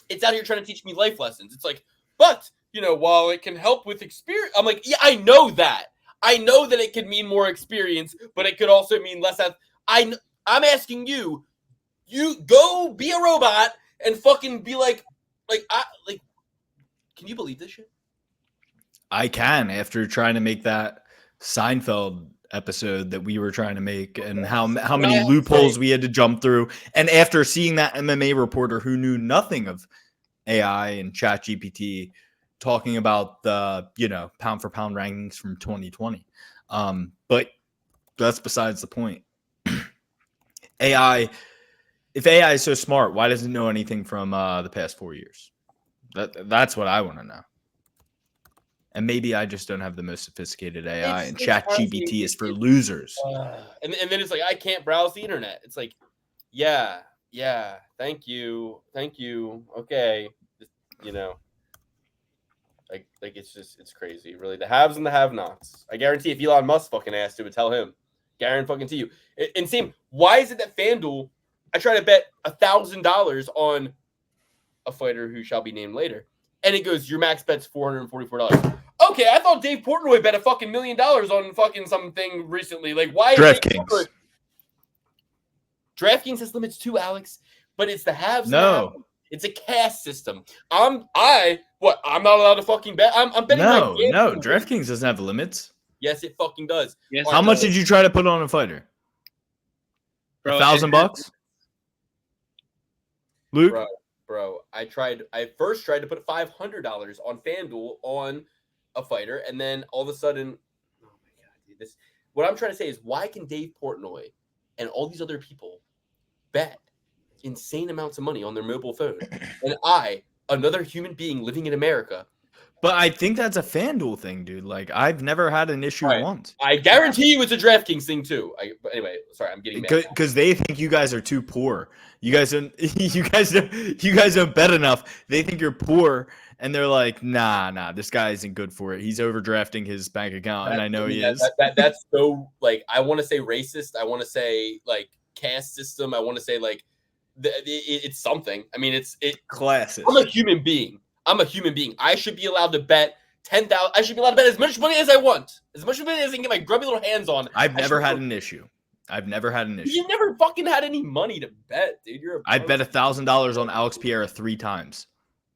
it's out here trying to teach me life lessons. It's like, but, you know, while it can help with experience, I'm like, yeah, I know that. I know that it could mean more experience, but it could also mean less. I'm asking you go be a robot and fucking be like, can you believe this shit? I can, after trying to make that Seinfeld episode that we were trying to make, and how many loopholes we had to jump through, and after seeing that MMA reporter who knew nothing of AI and ChatGPT talking about the pound for pound rankings from 2020, but that's besides the point. If AI is so smart, why doesn't it know anything from the past 4 years? That's what I want to know. And maybe I just don't have the most sophisticated AI, and ChatGPT is for losers. And then it's like, I can't browse the internet. It's like, yeah, thank you, okay, like it's crazy, really. The haves and the have-nots. I guarantee if Elon Musk fucking asked, it would tell him. Guarantee you. And same, why is it that FanDuel? I try to bet $1,000 on a fighter who shall be named later, and it goes, your max bet's $444. Okay, I thought Dave Portnoy bet a fucking $1 million on fucking something recently. Like, why? DraftKings. DraftKings has limits too, Alex, but it's the haves. No, it's a caste system. I'm not allowed to fucking bet. I'm betting. No, DraftKings doesn't have limits. Yes, it fucking does. Yes, How much did you try to put on a fighter? Bro, $1,000? Luke? Bro, I first tried to put $500 on FanDuel on a fighter, and then all of a sudden, oh my god, dude, what I'm trying to say is, why can Dave Portnoy and all these other people bet insane amounts of money on their mobile phone, and I, another human being living in America? But I think that's a FanDuel thing, dude. Like, I've never had an issue once. I guarantee you it's a DraftKings thing too. But anyway, sorry, I'm getting mad. Because they think you guys are too poor. You guys don't bet enough. They think you're poor, and they're like, nah, this guy isn't good for it. He's overdrafting his bank account, and I know he is. That's so, like, I want to say racist. I want to say, like, caste system. I want to say, like, it's something. I mean, it's classist. I'm a human being. I should be allowed to bet 10,000. I should be allowed to bet as much money as I want, as much money as I can get my grubby little hands on. I've never had an issue. You never fucking had any money to bet, dude. I bet $1,000 on Alex Pereira 3 times,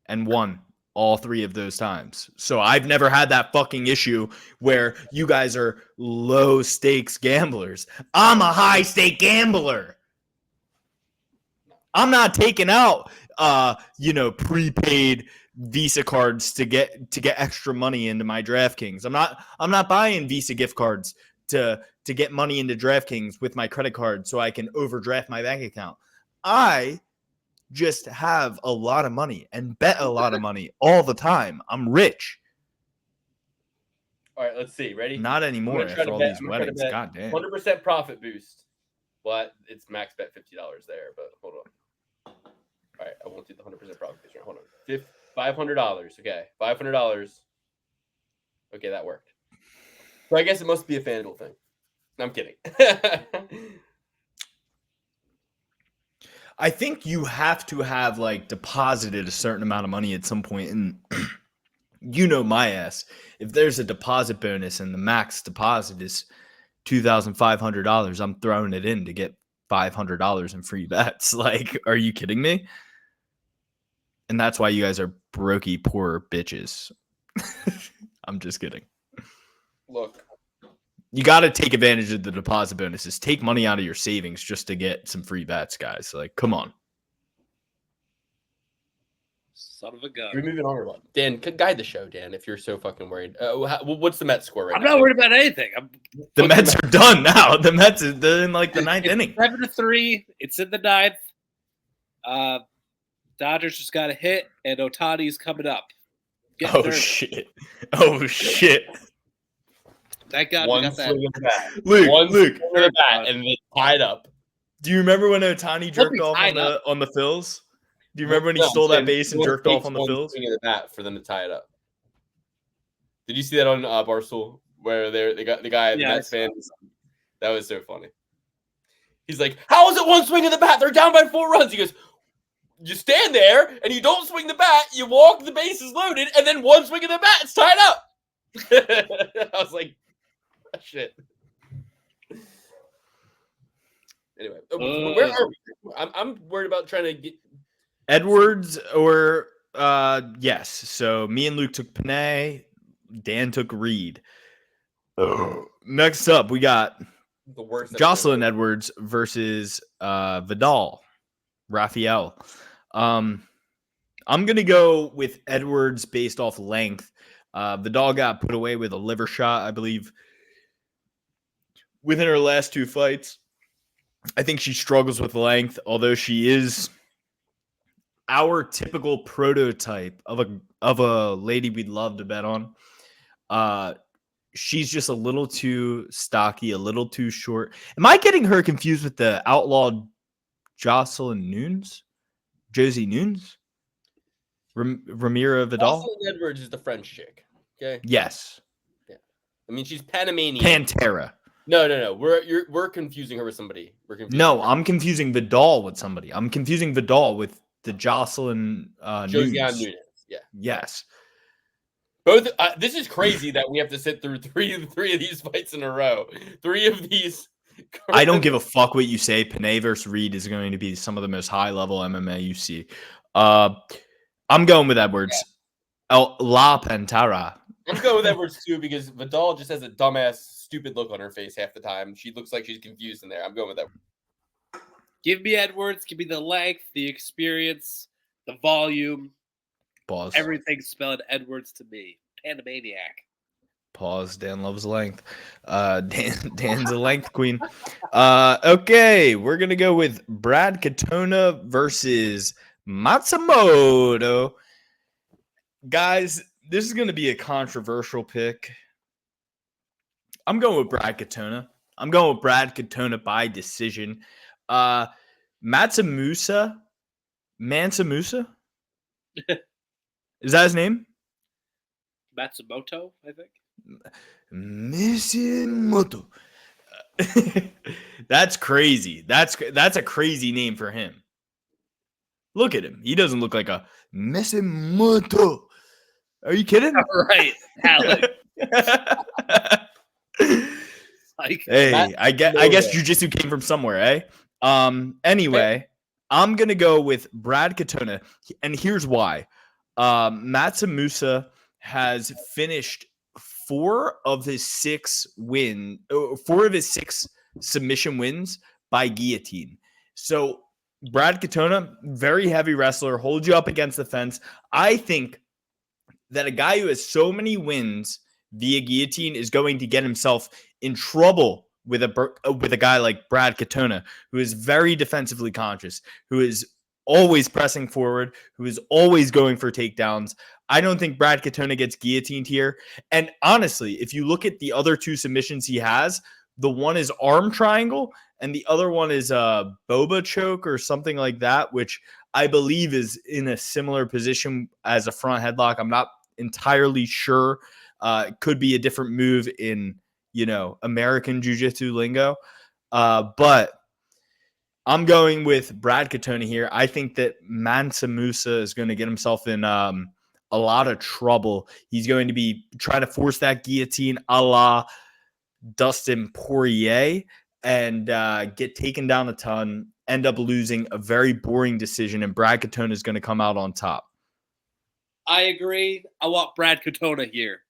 and won all 3 of those times. So I've never had that fucking issue where you guys are low stakes gamblers. I'm a high stake gambler. I'm not taking out, prepaid Visa cards to get extra money into my DraftKings. I'm not buying Visa gift cards to get money into DraftKings with my credit card so I can overdraft my bank account. I just have a lot of money and bet a lot of money all the time. I'm rich. All right, let's see. Ready? Not anymore after all these weddings. God damn. 100% profit boost. But it's max bet $50 there, but hold on. All right, I won't do the 100% profit boost. Hold on. $500. Okay, $500. Okay, that worked. So I guess it must be a FanDuel thing. No, I'm kidding. I think you have to have, like, deposited a certain amount of money at some point. And you know my ass. If there's a deposit bonus and the max deposit is $2,500, I'm throwing it in to get $500 in free bets. Like, are you kidding me? And that's why you guys are brokey, poor bitches. I'm just kidding. Look. You got to take advantage of the deposit bonuses. Take money out of your savings just to get some free bets, guys. Like, come on. Son of a gun. We're moving on or what? Dan, guide the show, Dan, if you're so fucking worried. What's the Mets score right now? I'm not worried about anything. The Mets are done now. The Mets are in, like, the ninth inning. 7-3. It's in the ninth. Dodgers just got a hit, and Otani's coming up. Shit. Thank God one we got that. swing of the bat. Luke, one swing of the bat, and they tied up. Do you remember when Otani jerked off on the Phils? Do you remember when he stole that base and jerked off on the Phils? Swing of the bat for them to tie it up. Did you see that on Barstool where they got the guy, the Mets fan? That was so funny. He's like, "How is it one swing of the bat? They're down by 4 runs." He goes, "You stand there and you don't swing the bat. You walk, the bases loaded, and then one swing of the bat, it's tied up." I was like, shit. Anyway, where are we? I'm worried about trying to get Edwards or yes. So me and Luke took Panay. Dan took Reed. Next up, we got the worst Jocelyn Edwards versus Vidal Rafael. I'm gonna go with Edwards based off length. Vidal got put away with a liver shot, I believe, within her last 2 fights. I think she struggles with length, although she is our typical prototype of a lady we'd love to bet on. She's just a little too stocky, a little too short. Am I getting her confused with the outlawed Jocelyn Nunes? Josie Nunes? Ramira Vidal? Jocelyn Edwards is the French chick. Okay. Yes. Yeah. I mean, she's Panamanian. Pantera. No. We're confusing her with somebody. I'm confusing Vidal with somebody. I'm confusing Vidal with the Jocelyn Nunes. Nunes. Yeah. Yes. Both. This is crazy that we have to sit through three of these fights in a row. 3 of these. I don't give a fuck what you say. Panay versus Reed is going to be some of the most high-level MMA you see. I'm going with Edwards. Yeah. La Pantera. I'm going with Edwards too because Vidal just has a dumbass, stupid look on her face half the time. She looks like she's confused in there. I'm going with Edwards. Give me Edwards. Give me the length, the experience, the volume. Pause. Everything spelled Edwards to me. Pandamaniac. Pause. Dan loves length. Dan's a length queen. Okay, we're gonna go with Brad Katona versus Matsumoto. Guys, this is gonna be a controversial pick. I'm going with Brad Katona. I'm going with Brad Katona by decision. Mansa Musa? Is that his name? Matsumoto, I think. Matsumoto. That's crazy. That's a crazy name for him. Look at him. He doesn't look like a Matsumoto. Are you kidding? Right, Alex. Like, hey, I guess jiu-jitsu came from somewhere, eh? Anyway, I'm gonna go with Brad Katona, and here's why. Matsumoto has finished 4 of his 6 submission wins by guillotine. So Brad Katona, very heavy wrestler, holds you up against the fence. I think that a guy who has so many wins via guillotine is going to get himself in trouble with a guy like Brad Katona, who is very defensively conscious, who is always pressing forward, who is always going for takedowns. I don't think Brad Katona gets guillotined here. And honestly, if you look at the other 2 submissions he has, the one is arm triangle and the other one is a boba choke or something like that, which I believe is in a similar position as a front headlock. I'm not entirely sure. It could be a different move in, American jiu-jitsu lingo. But I'm going with Brad Katona here. I think that Mansa Musa is going to get himself in a lot of trouble. He's going to be trying to force that guillotine a la Dustin Poirier and get taken down a ton, end up losing a very boring decision, and Brad Katona is going to come out on top. I agree. I want Brad Katona here.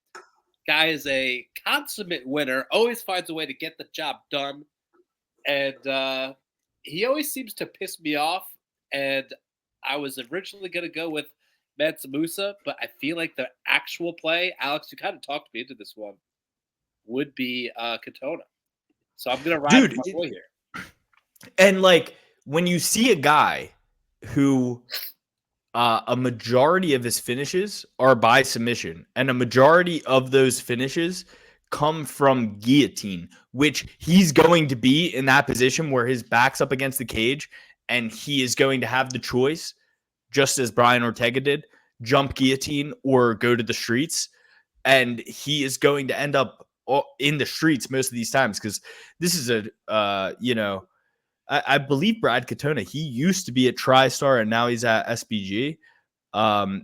Guy is a consummate winner, always finds a way to get the job done. And he always seems to piss me off. And I was originally going to go with Mansa Musa, but I feel like the actual play, Alex, you kind of talked me into this one, would be Katona. So I'm going to ride with my boy here. And when you see a guy who a majority of his finishes are by submission, and a majority of those finishes come from guillotine, which he's going to be in that position where his back's up against the cage and he is going to have the choice, just as Brian Ortega did, jump guillotine or go to the streets. And he is going to end up in the streets most of these times because this is I believe Brad Katona, he used to be at TriStar and now he's at SBG. I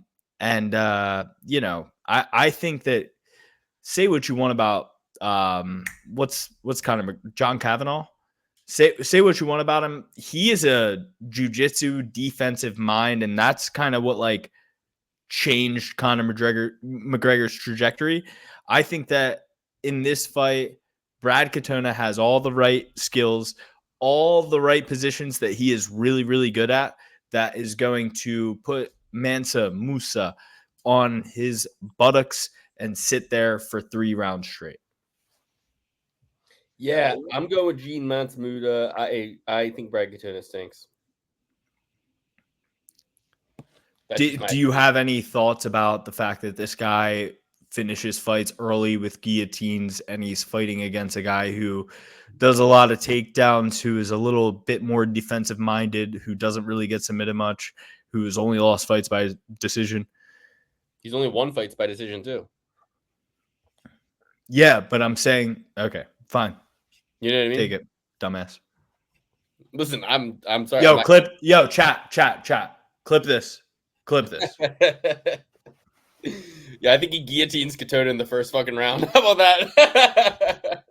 think that, say what you want about what's kind of John Kavanaugh. Say what you want about him. He is a jiu-jitsu defensive mind, and that's kind of what changed Conor McGregor's trajectory. I think that in this fight, Brad Katona has all the right skills, all the right positions that he is really, really good at, that is going to put Mansa Musa on his buttocks and sit there for 3 rounds straight. Yeah, I'm going with Gene Mansamuda. I think Brad Katona stinks. Do you have any thoughts about the fact that this guy finishes fights early with guillotines and he's fighting against a guy who does a lot of takedowns, who is a little bit more defensive minded, who doesn't really get submitted much, who's only lost fights by decision? He's only won fights by decision too. Yeah, but I'm saying, okay, fine. You know what I mean? Take it, dumbass. Listen, I'm sorry. Chat. Clip this. Yeah, I think he guillotines Katona in the first fucking round. How about that?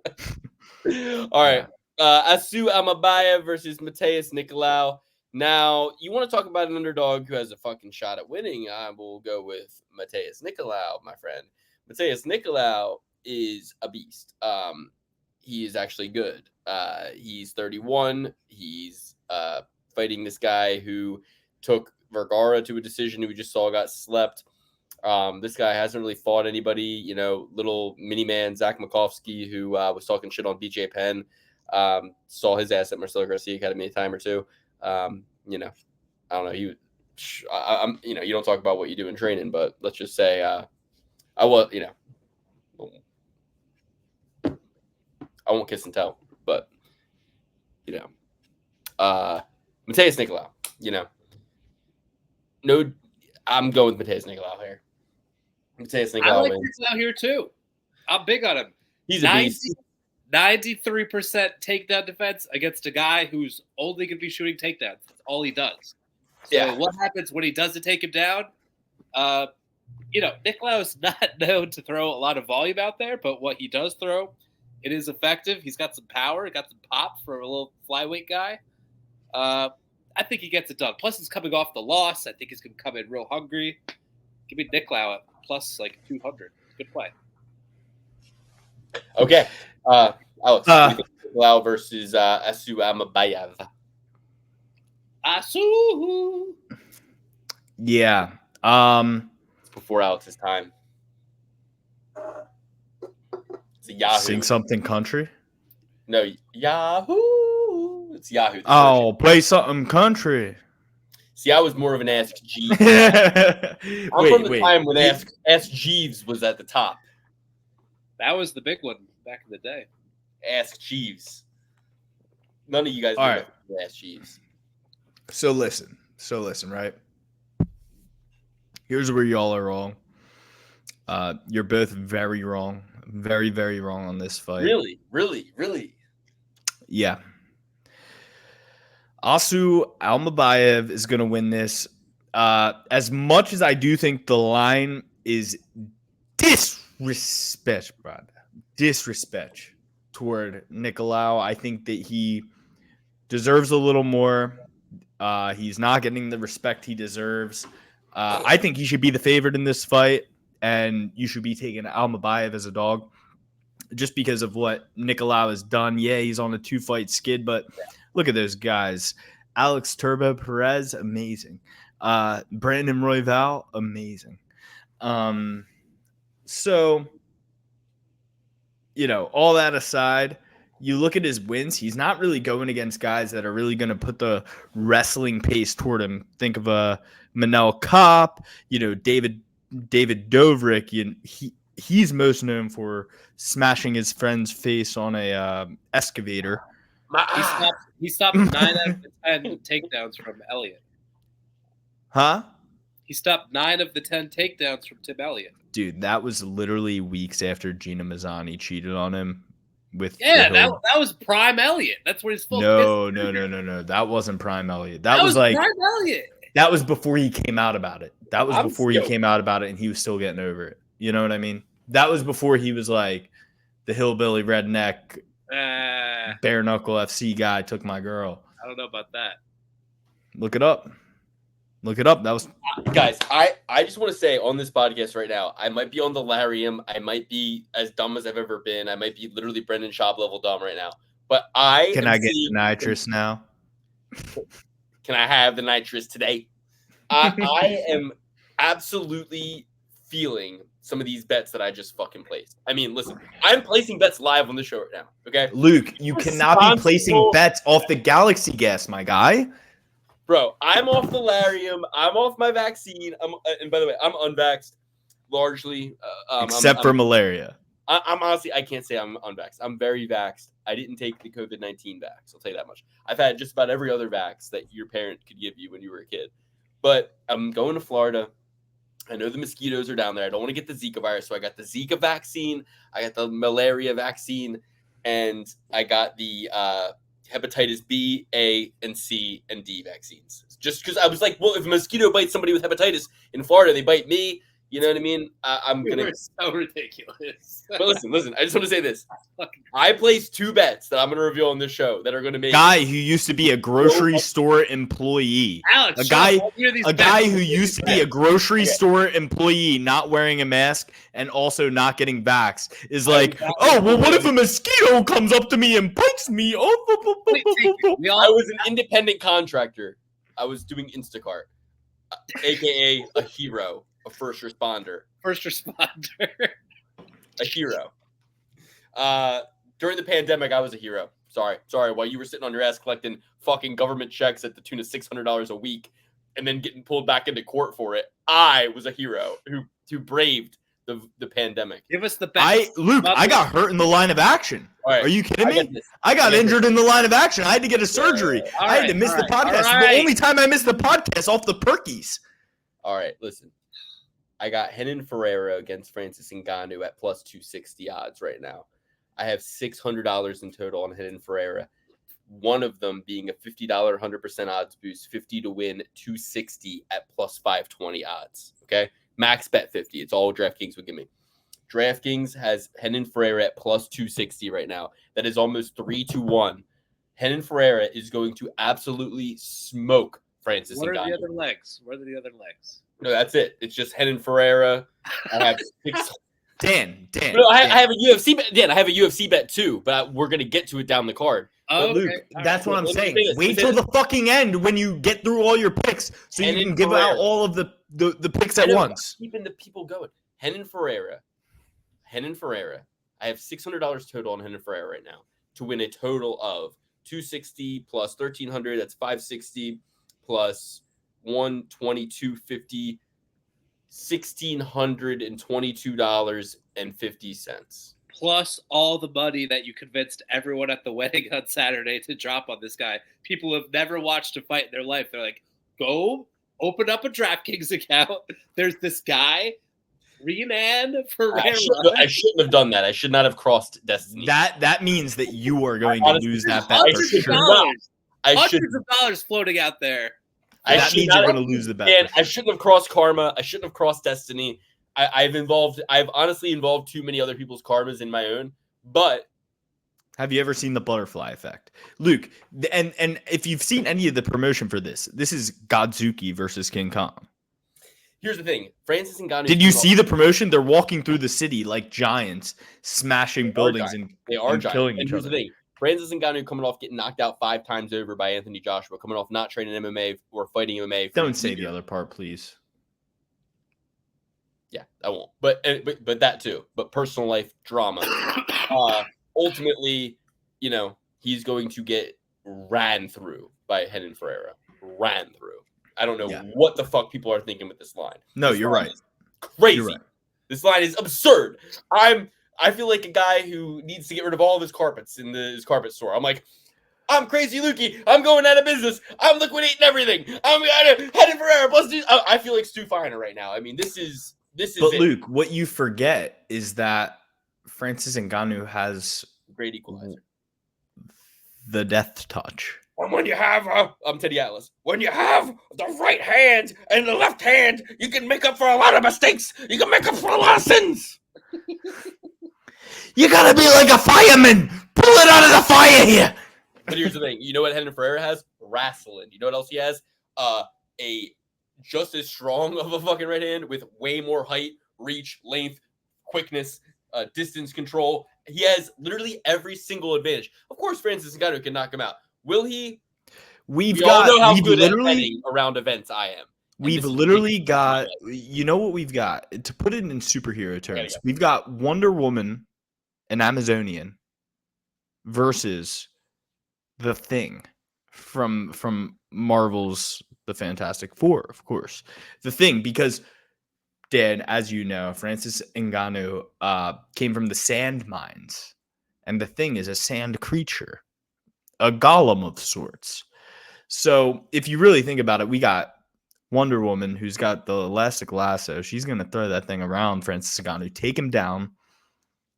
All right. Asu Amabaya versus Mateus Nicolau. Now, you want to talk about an underdog who has a fucking shot at winning? I will go with Mateus Nicolau, my friend. Mateus Nicolau is a beast. He is actually good. He's 31. He's fighting this guy who took Vergara to a decision, who we just saw got slept. This guy hasn't really fought anybody, little mini man Zach Makovsky, who was talking shit on BJ Penn. Saw his ass at Marcelo Garcia Academy a time or two. I don't know. You don't talk about what you do in training, but let's just say I won't kiss and tell, but Mateus Nicolau, no, I'm going with Mateus Nicolau here. Mateus Nicolau I like wins. Nicolau here too. I'm big on him. He's a beast. 93% takedown defense against a guy who's only going to be shooting takedowns. That's all he does. So what happens when he doesn't take him down? Nicolau is not known to throw a lot of volume out there, but what he does throw, it is effective. He's got some power. He got some pop for a little flyweight guy. I think he gets it done. Plus, he's coming off the loss. I think he's going to come in real hungry. Give me Nicolau at plus 200. Good play. Okay. Alex, Nicolau versus Asu Amabayev. Asu. Yeah. It's before Alex's time. It's a Yahoo. Sing something country? No, Yahoo. It's Yahoo. Play something country. See, I was more of an Ask Jeeves. I'm from the time when Ask Jeeves was at the top. That was the big one back in the day. Ask Jeeves. None of you guys know Ask Jeeves. So listen, right? Here's where y'all are wrong. You're both very wrong. Very, very wrong on this fight. Really? Yeah. Asu Almabayev is going to win this. As much as I do think the line is disrespect toward Nicolau, I think that he deserves a little more. He's not getting the respect he deserves. I think he should be the favorite in this fight, and you should be taking Almabayev as a dog just because of what Nicolau has done. Yeah, he's on a 2-fight skid, but look at those guys. Alex Turbo Perez, amazing. Brandon Royval, amazing. So, all that aside, you look at his wins, he's not really going against guys that are really going to put the wrestling pace toward him. Think of Manel Kopp, David Dobrik. He's most known for smashing his friend's face on a excavator. He stopped 9 out of the 10 takedowns from Elliott. Huh? He stopped 9 of the 10 takedowns from Tim Elliott. Dude, that was literally weeks after Gina Mazzani cheated on him. That was prime Elliott. That's what he's full. No. That wasn't prime Elliott. That was like prime Elliott. That was before he came out about it. He came out about it, and he was still getting over it. You know what I mean? That was before he was like the hillbilly redneck, bare knuckle FC guy took my girl. I don't know about that. Look it up. That was guys. I just want to say on this podcast right now, I might be on the Larium. I might be as dumb as I've ever been. I might be literally Brendan Schaub level dumb right now. But can I get the nitrous now? Can I have the nitrous today? I am absolutely feeling some of these bets that I just fucking placed. I mean, listen, I'm placing bets live on the show right now. Okay, Luke, you cannot be placing bets off the Galaxy gas, my guy. Bro, I'm off the Larium. I'm off my vaccine. And by the way, I'm unvaxxed largely. Except for malaria. I'm honestly, I can't say I'm unvaxxed. I'm very vaxxed. I didn't take the COVID-19 vax. I'll tell you that much. I've had just about every other vax that your parent could give you when you were a kid. But I'm going to Florida. I know the mosquitoes are down there. I don't want to get the Zika virus. So I got the Zika vaccine. I got the malaria vaccine. And I got the hepatitis B, A, and C, and D vaccines. Just because I was like, well, if a mosquito bites somebody with hepatitis in Florida, they bite me. You know what I mean? I'm You gonna. were so ridiculous. But listen. I just want to say this. I placed 2 bets that I'm gonna reveal on this show that are gonna make Guy who used to be a grocery store employee. Alex, A shut guy, up. I'll hear these a guy bets. who used to be a grocery store employee, not wearing a mask and also not getting vaxxed, is like, oh, well, what if a mosquito comes up to me and bites me? Oh, I was an independent contractor. I was doing Instacart, aka a hero, a first responder. First responder. A hero. During the pandemic, I was a hero. Sorry. While you were sitting on your ass collecting fucking government checks at the tune of $600 a week and then getting pulled back into court for it, I was a hero who braved the pandemic. Give us the best. Luke, I got hurt in the line of action. Right, are you kidding me? I got injured in the line of action. I had to get a surgery. I had to miss the podcast. The only time I missed the podcast off the perkies. All right, listen. I got Renan Pereira against Francis Ngannou at plus 260 odds right now. I have $600 in total on Renan Pereira. One of them being a $50 100% odds boost, 50 to win, 260 at plus 520 odds. Okay, max bet 50. It's all DraftKings would give me. DraftKings has Renan Pereira at plus 260 right now. That is almost 3-1. Renan Pereira is going to absolutely smoke Francis Ngannou. What are the other legs? No, that's it. It's just Renan Pereira. I have 6. Dan. No, I have a UFC bet. Dan, I have a UFC bet too, but we're gonna get to it down the card. Oh, but Luke, okay. that's what I'm saying. Wait till the fucking end when you get through all your picks, so you can give out all of the picks at once. Keeping the people going. Renan Pereira. I have $600 total on Renan Pereira right now to win a total of 260 plus 1,300. That's 560 plus 120, 250. $1,622.50. Plus all the money that you convinced everyone at the wedding on Saturday to drop on this guy. People who have never watched a fight in their life. They're like, go open up a DraftKings account. There's this guy, Renan Pereira. I shouldn't have done that. I should not have crossed destiny. That means that you are going to lose that bet for sure. Hundreds of dollars floating out there. That means you're going to lose the bet. And I shouldn't have crossed karma. I shouldn't have crossed destiny. I've honestly involved too many other people's karmas in my own. But have you ever seen the butterfly effect, Luke? And if you've seen any of the promotion for this is Godzuki versus King Kong. Here's the thing, Francis Ngannou. Did you see the promotion? They're walking through the city like giants, smashing buildings and killing each other. The thing. Francis Ngannou coming off getting knocked out 5 times over by Anthony Joshua, coming off not training MMA or fighting MMA. Don't say the other part, please. Yeah, I won't. But that too. But personal life drama. Ultimately, he's going to get ran through by Renan Pereira. Ran through. I don't know what the fuck people are thinking with this line. No, you're right. Crazy. You're right. This line is absurd. I feel like a guy who needs to get rid of all of his carpets in his carpet store. I'm like, I'm crazy Lukey. I'm going out of business. I'm liquidating everything. I'm Renan Pereira plus. I feel like Stu Feiner right now. I mean, this is. But Luke, what you forget is that Francis Ngannou has great equalizer, the death touch. And when you have, I'm Teddy Atlas. When you have the right hand and the left hand, you can make up for a lot of mistakes. You can make up for a lot of sins. You gotta be like a fireman. Pull it out of the fire here. But here's the thing. You know what Renan Pereira has? Wrestling. You know what else he has? A just as strong of a fucking right hand with way more height, reach, length, quickness, distance control. He has literally every single advantage. Of course, Francis Ngannou can knock him out. Will he? We all know how good at betting around events I am. We've literally got, you know what we've got? To put it in superhero terms, we've got Wonder Woman, an Amazonian, versus the Thing from Marvel's The Fantastic Four, of course. The Thing, because, Dan, as you know, Francis Ngannou came from the sand mines, and the Thing is a sand creature, a golem of sorts. So if you really think about it, we got Wonder Woman, who's got the elastic lasso. She's going to throw that thing around Francis Ngannou, take him down.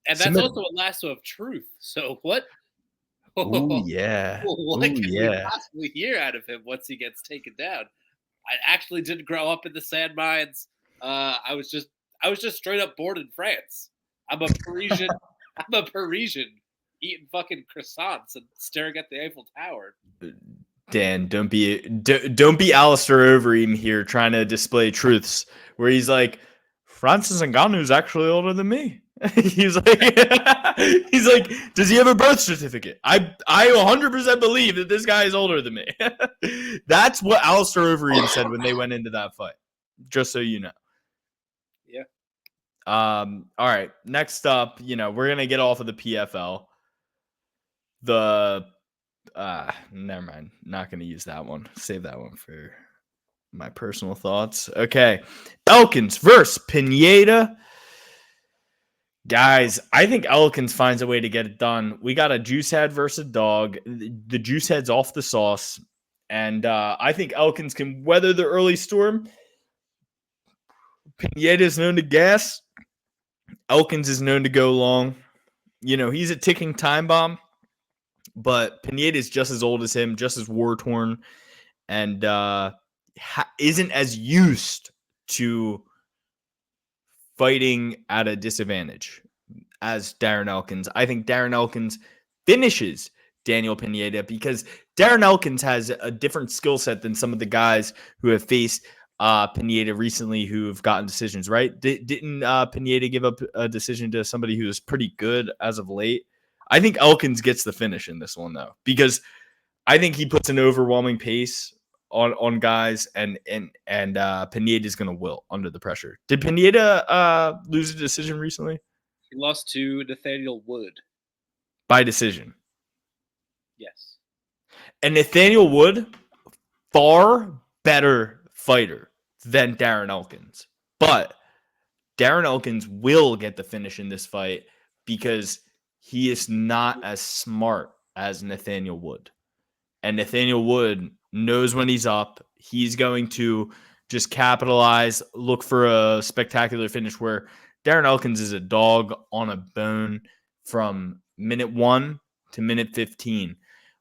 And that's also a lasso of truth. So what? Oh, yeah. What can we possibly hear out of him once he gets taken down? I actually didn't grow up in the sand mines. I was just I was just straight up born in France. I'm a Parisian. I'm a Parisian eating fucking croissants and staring at the Eiffel Tower. Dan, don't be Alistair Overeem here trying to display truths where he's like, Francis Ngannou's actually older than me. he's like, does he have a birth certificate? I 100% believe that this guy is older than me. That's what Alistair Overeem said when they went into that fight. Just so you know. Yeah. All right. Next up, we're gonna get off of the PFL. Never mind. Not going to use that one. Save that one for my personal thoughts. Okay. Elkins versus Pineda. Guys, I think Elkins finds a way to get it done. We got a juice head versus a dog. The juice head's off the sauce. And I think Elkins can weather the early storm. Pineda is known to gas. Elkins is known to go long. He's a ticking time bomb. But Pineda is just as old as him, just as war-torn, and isn't as used to fighting at a disadvantage as Darren Elkins. I think Darren Elkins finishes Daniel Pineda because Darren Elkins has a different skill set than some of the guys who have faced Pineda recently who have gotten decisions, right? Didn't Pineda give up a decision to somebody who was pretty good as of late? I think Elkins gets the finish in this one, though, because I think he puts an overwhelming pace on guys, and Pineda is going to wilt under the pressure. Did Pineda lose a decision recently? He lost to Nathaniel Wood. By decision. Yes. And Nathaniel Wood, far better fighter than Darren Elkins. But Darren Elkins will get the finish in this fight because he is not as smart as Nathaniel Wood. And Nathaniel Wood knows when he's up. He's going to just capitalize, look for a spectacular finish where Darren Elkins is a dog on a bone from minute 1 to minute 15.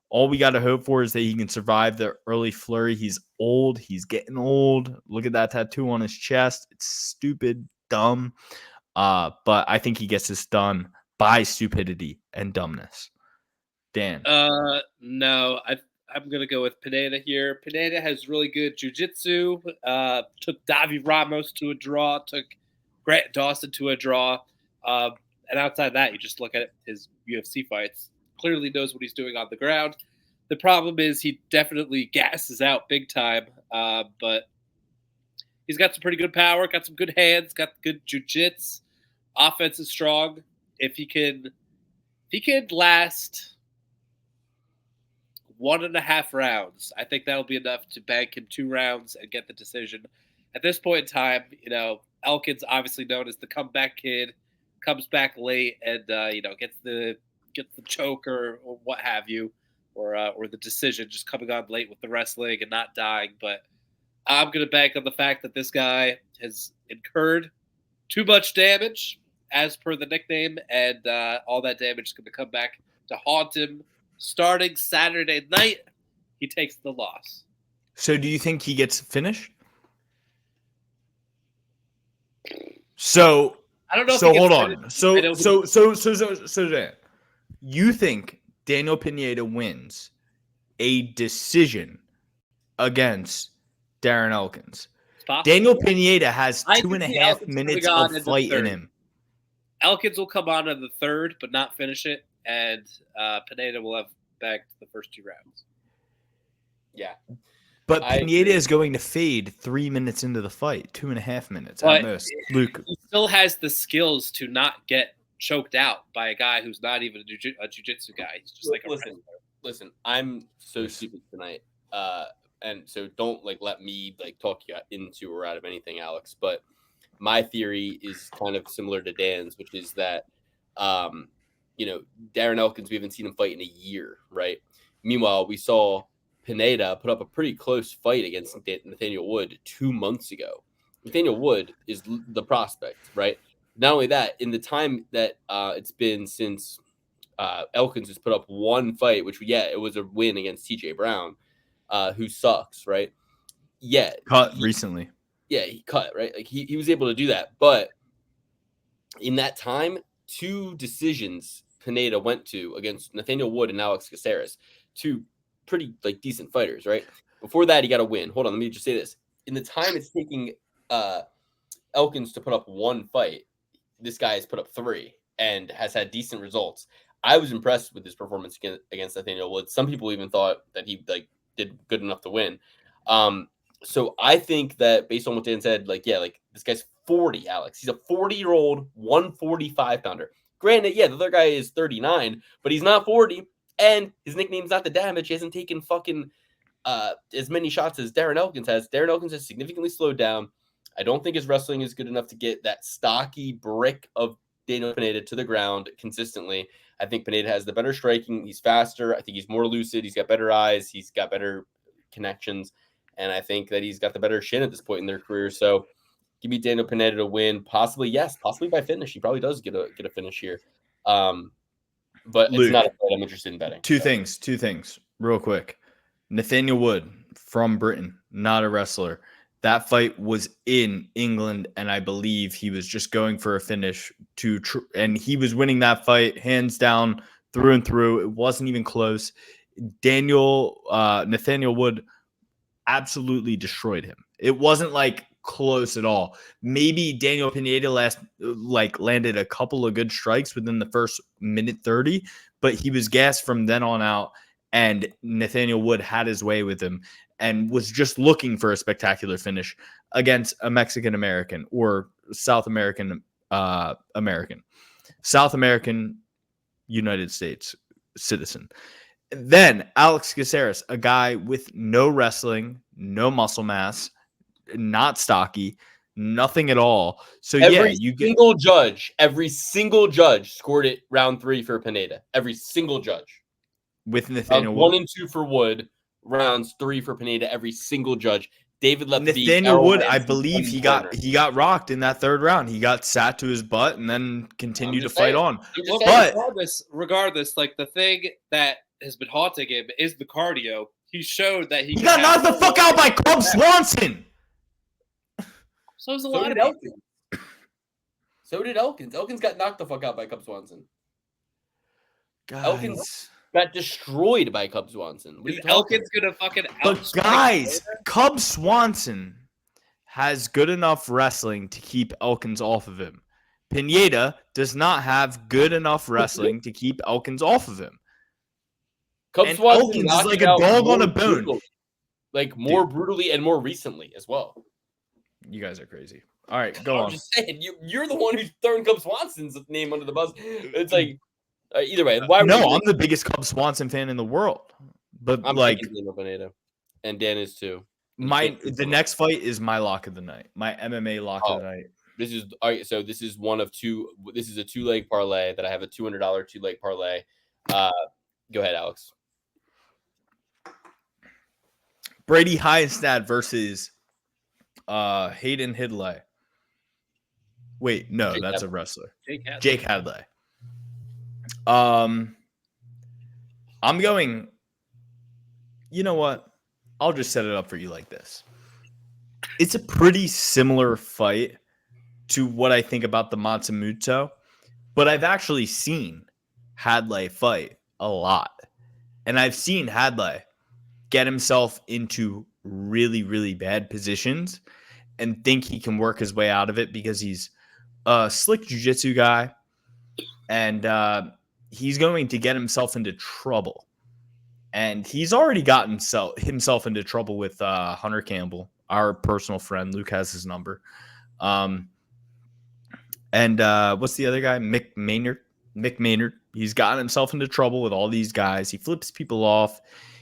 All we got to hope for is that he can survive the early flurry. He's old. He's getting old. Look at that tattoo on his chest. It's stupid, dumb. But I think he gets this done by stupidity and dumbness. Dan. No, I'm going to go with Pineda here. Pineda has really good jiu-jitsu. Took Davi Ramos to a draw. Took Grant Dawson to a draw. And outside of that, you just look at his UFC fights. Clearly knows what he's doing on the ground. The problem is he definitely gasses out big time. But he's got some pretty good power, got some good hands, got good jiu-jitsu. Offense is strong. If he could last 1.5 rounds, I think that'll be enough to bank him 2 rounds and get the decision. At this point in time, Elkins, obviously known as the comeback kid, comes back late and gets the choke or what have you, or the decision just coming on late with the wrestling and not dying. But I'm gonna bank on the fact that this guy has incurred too much damage, as per the nickname, and all that damage is going to come back to haunt him. Starting Saturday night, he takes the loss. So do you think he gets finished? So I don't know. So hold on. So Dan, you think Daniel Pineda wins a decision against Darren Elkins? Daniel Pineda has 2.5 minutes of fight in him. Elkins will come on in the third, but not finish it, and Pineda will have bagged the first 2 rounds. Yeah. But Pineda is going to fade 3 minutes into the fight, 2.5 minutes at most. Luke. He still has the skills to not get choked out by a guy who's not even a jiu-jitsu guy. He's just like listen, I'm so stupid tonight. And so don't let me talk you into or out of anything, Alex. But my theory is kind of similar to Dan's, which is that, Darren Elkins, we haven't seen him fight in a year, right? Meanwhile, we saw Pineda put up a pretty close fight against Nathaniel Wood 2 months ago. Nathaniel Wood is the prospect, right? Not only that, in the time that it's been since Elkins has put up one fight, which, it was a win against TJ Brown, who sucks, right? Yeah. Cut recently. Yeah, he cut, right? He was able to do that. But In that time, 2 decisions Pineda went to against Nathaniel Wood and Alex Caceres, 2 pretty like decent fighters, right? Before that, he got a win. Hold on, let me just say this. In the time it's taking Elkins to put up 1 fight, this guy has put up 3 and has had decent results. I was impressed with his performance against Nathaniel Wood. Some people even thought that he like did good enough to win. So I think that based on what Dan said, like, yeah, like this guy's 40, Alex. He's a 40-year-old 145-pounder. Granted, yeah, the other guy is 39, but he's not 40, and his nickname's not the damage. He hasn't taken fucking as many shots as Darren Elkins has. Darren Elkins has significantly slowed down. I don't think his wrestling is good enough to get that stocky brick of Daniel Pineda to the ground consistently. I think Pineda has the better striking. He's faster. I think he's more lucid. He's got better eyes. He's got better connections. And I think that he's got the better shin at this point in their career. So give me Daniel Pineda to win. Possibly, yes. Possibly by finish. He probably does get a finish here. But Luke, it's not a fight I'm interested in betting. Two things, real quick. Nathaniel Wood from Britain, not a wrestler. That fight was in England, and I believe he was just going for a finish and he was winning that fight hands down, through and through. It wasn't even close. Nathaniel Wood absolutely destroyed him. It wasn't like close at all. Maybe Daniel Pineda landed a couple of good strikes within the first minute 30, but he was gassed from then on out, and Nathaniel Wood had his way with him and was just looking for a spectacular finish against a Mexican American or South American United States citizen. Then Alex Caceres, a guy with no wrestling, no muscle mass, not stocky, nothing at all. So every single judge scored it round 3 for Pineda. Every single judge. With Nathaniel Wood. 1 and 2 for Wood, rounds 3 for Pineda. Every single judge. David Lefty. Nathaniel Wood, I believe he got rocked in that 3rd round. He got sat to his butt and then continued to fight on. But regardless, like the thing that has been haunting him is the cardio. He showed that he got knocked the fuck out by Cub Swanson. So was a lot of Elkins. So did Elkins. Elkins got knocked the fuck out by Cub Swanson. Guys. Elkins got destroyed by Cub Swanson. Elkins gonna fucking But guys, Cub Swanson has good enough wrestling to keep Elkins off of him. Pineda does not have good enough wrestling to keep Elkins off of him. Cub Swanson is like a dog on a bone. More brutally and more recently as well. You guys are crazy. All right, go on. I'm just saying, you're the one who's throwing Cub Swanson's name under the bus. It's like, either way. I'm the biggest Cub Swanson fan in the world. But I'm like Pineda, and Dan is too. The next fight is my lock of the night. My MMA lock of the night. This is all right. So this is one of 2. This is a 2-leg parlay that I have a $200 2-leg parlay. Go ahead, Alex. Brady Heinstad versus Hayden Hidlay. Wait, no, that's a wrestler. Jake Hadley. I'm going. You know what? I'll just set it up for you like this. It's a pretty similar fight to what I think about the Matsumoto, but I've actually seen Hadley fight a lot. And I've seen Hadley get himself into really, really bad positions and think he can work his way out of it because he's a slick jiu-jitsu guy, and he's going to get himself into trouble. And he's already gotten himself into trouble with Hunter Campbell, our personal friend. Luke has his number. And what's the other guy? Mick Maynard. He's gotten himself into trouble with all these guys. He flips people off.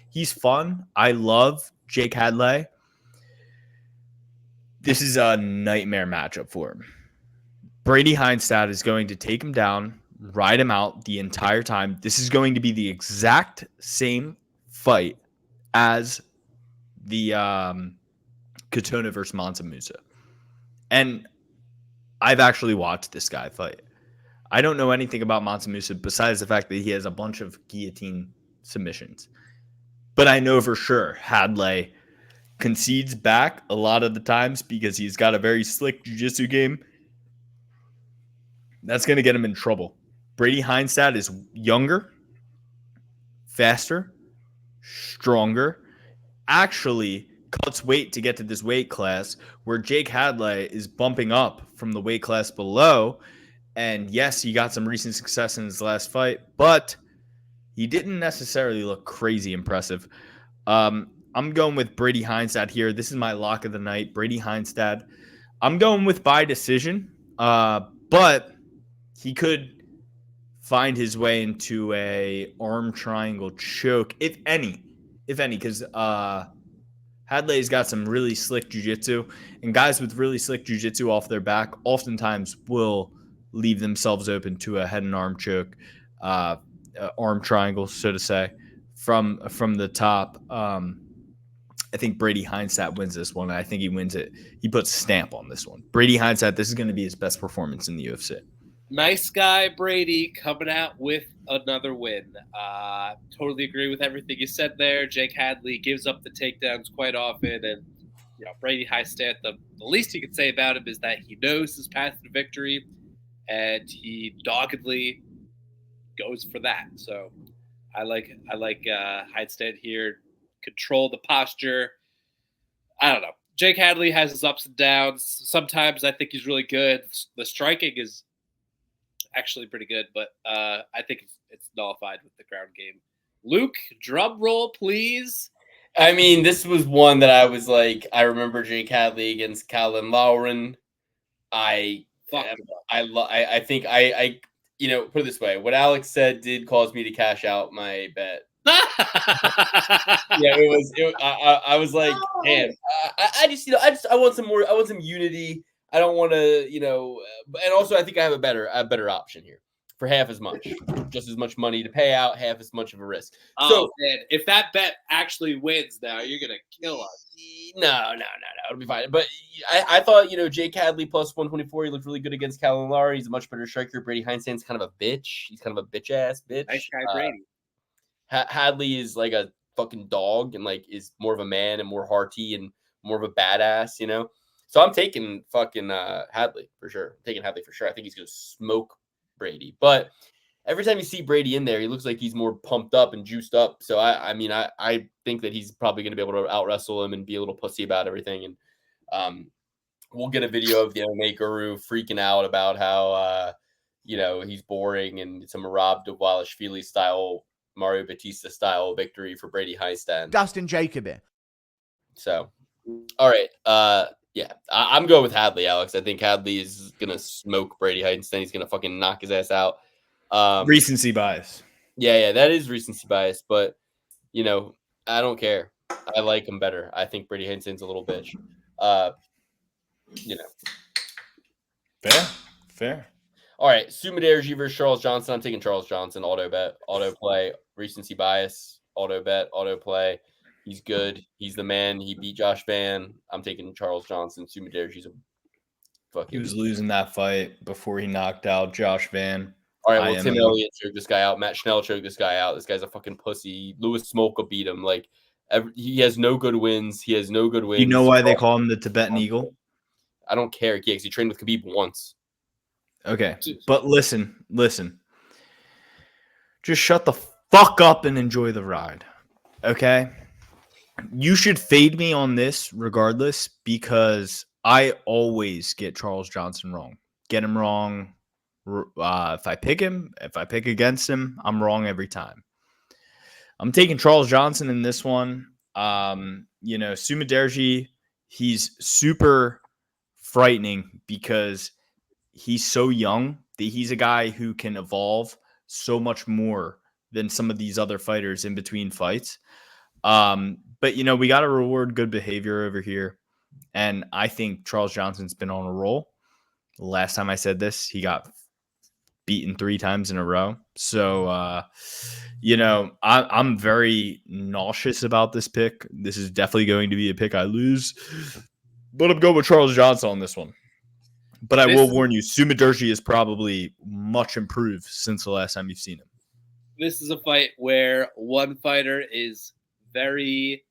He's fun. I love Jake Hadley. This is a nightmare matchup for him. Brady Heinstad is going to take him down, ride him out the entire time. This is going to be the exact same fight as the Katona versus Mansa Musa. And I've actually watched this guy fight. I don't know anything about Mansa Musa besides the fact that he has a bunch of guillotine submissions. But I know for sure Hadley concedes back a lot of the times because he's got a very slick jiu-jitsu game. That's going to get him in trouble. Brady Heinstad is younger, faster, stronger, actually cuts weight to get to this weight class, where Jake Hadley is bumping up from the weight class below. And yes, he got some recent success in his last fight, but he didn't necessarily look crazy impressive. I'm going with Brady Heinstad here. This is my lock of the night, Brady Heinstad. I'm going with by decision, but he could find his way into a arm triangle choke, if any, because Hadley's got some really slick jiu-jitsu, and guys with really slick jiu-jitsu off their back oftentimes will leave themselves open to a head and arm choke, arm triangle, so to say, from the top. I think Brady Heinstad wins this one. I think he wins it. He puts a stamp on this one. Brady Heinstad, this is going to be his best performance in the UFC. Nice guy, Brady, coming out with another win. Totally agree with everything you said there. Jake Hadley gives up the takedowns quite often, and Brady Heinstad, the least you could say about him is that he knows his path to victory, and he doggedly goes for that. So I like Heinstad here. Control the posture. I don't know. Jake Hadley has his ups and downs. Sometimes I think he's really good. The striking is actually pretty good, but I think it's nullified with the ground game. Luke, drum roll, please. I mean, this was one that I was like, I remember Jake Hadley against Callan Lauren. I think put it this way, what Alex said did cause me to cash out my bet. Yeah, I was like, damn. I want some more. I want some unity. I don't want to, and also I think I have a better option here for half as much, just as much money to pay out, half as much of a risk. So, man, if that bet actually wins, now you're gonna kill us. No, it'll be fine. But I thought, Jake Hadley plus 124. He looked really good against Callan Lauren. He's a much better striker. Brady Heinstad's kind of a bitch. He's kind of a bitch ass bitch. Nice guy, Brady. Hadley is like a fucking dog and like is more of a man and more hearty and more of a badass, So I'm taking fucking Hadley for sure. I think he's gonna smoke Brady. But every time you see Brady in there, he looks like he's more pumped up and juiced up. So I think that he's probably gonna be able to out wrestle him and be a little pussy about everything. And we'll get a video of the MMA guru freaking out about how he's boring and it's a Merab Dvalishvili style, Mario Batista style victory for Brady Heinstad. Dustin Jacoby. So, all right. Yeah, I'm going with Hadley, Alex. I think Hadley is going to smoke Brady Heinstad. He's going to fucking knock his ass out. Recency bias. Yeah, that is recency bias. But, I don't care. I like him better. I think Brady Heinstad's a little bitch. Fair. All right, Sumaderji versus Charles Johnson. I'm taking Charles Johnson. Auto bet, auto play, recency bias, auto bet, auto play. He's good. He's the man. He beat Josh Van. I'm taking Charles Johnson. Sumaderji's a fucking. He was losing that fight before he knocked out Josh Van. All right, well, Tim Elliott choked this guy out. Matt Schnell choked this guy out. This guy's a fucking pussy. Louis Smolka beat him. Like, he has no good wins. You know why they call him the Tibetan Eagle? I don't care. Yeah, because he trained with Khabib once. Okay, but listen. Just shut the fuck up and enjoy the ride, okay? You should fade me on this regardless because I always get Charles Johnson wrong. Get him wrong. If I pick against him, I'm wrong every time. I'm taking Charles Johnson in this one. Sumaderji, he's super frightening because he's so young that he's a guy who can evolve so much more than some of these other fighters in between fights. But, we got to reward good behavior over here. And I think Charles Johnson's been on a roll. The last time I said this, he got beaten 3 times in a row. So, I'm very nauseous about this pick. This is definitely going to be a pick I lose. But I'm going with Charles Johnson on this one. But I will warn you, Sumaderji is probably much improved since the last time you've seen him. This is a fight where one fighter is very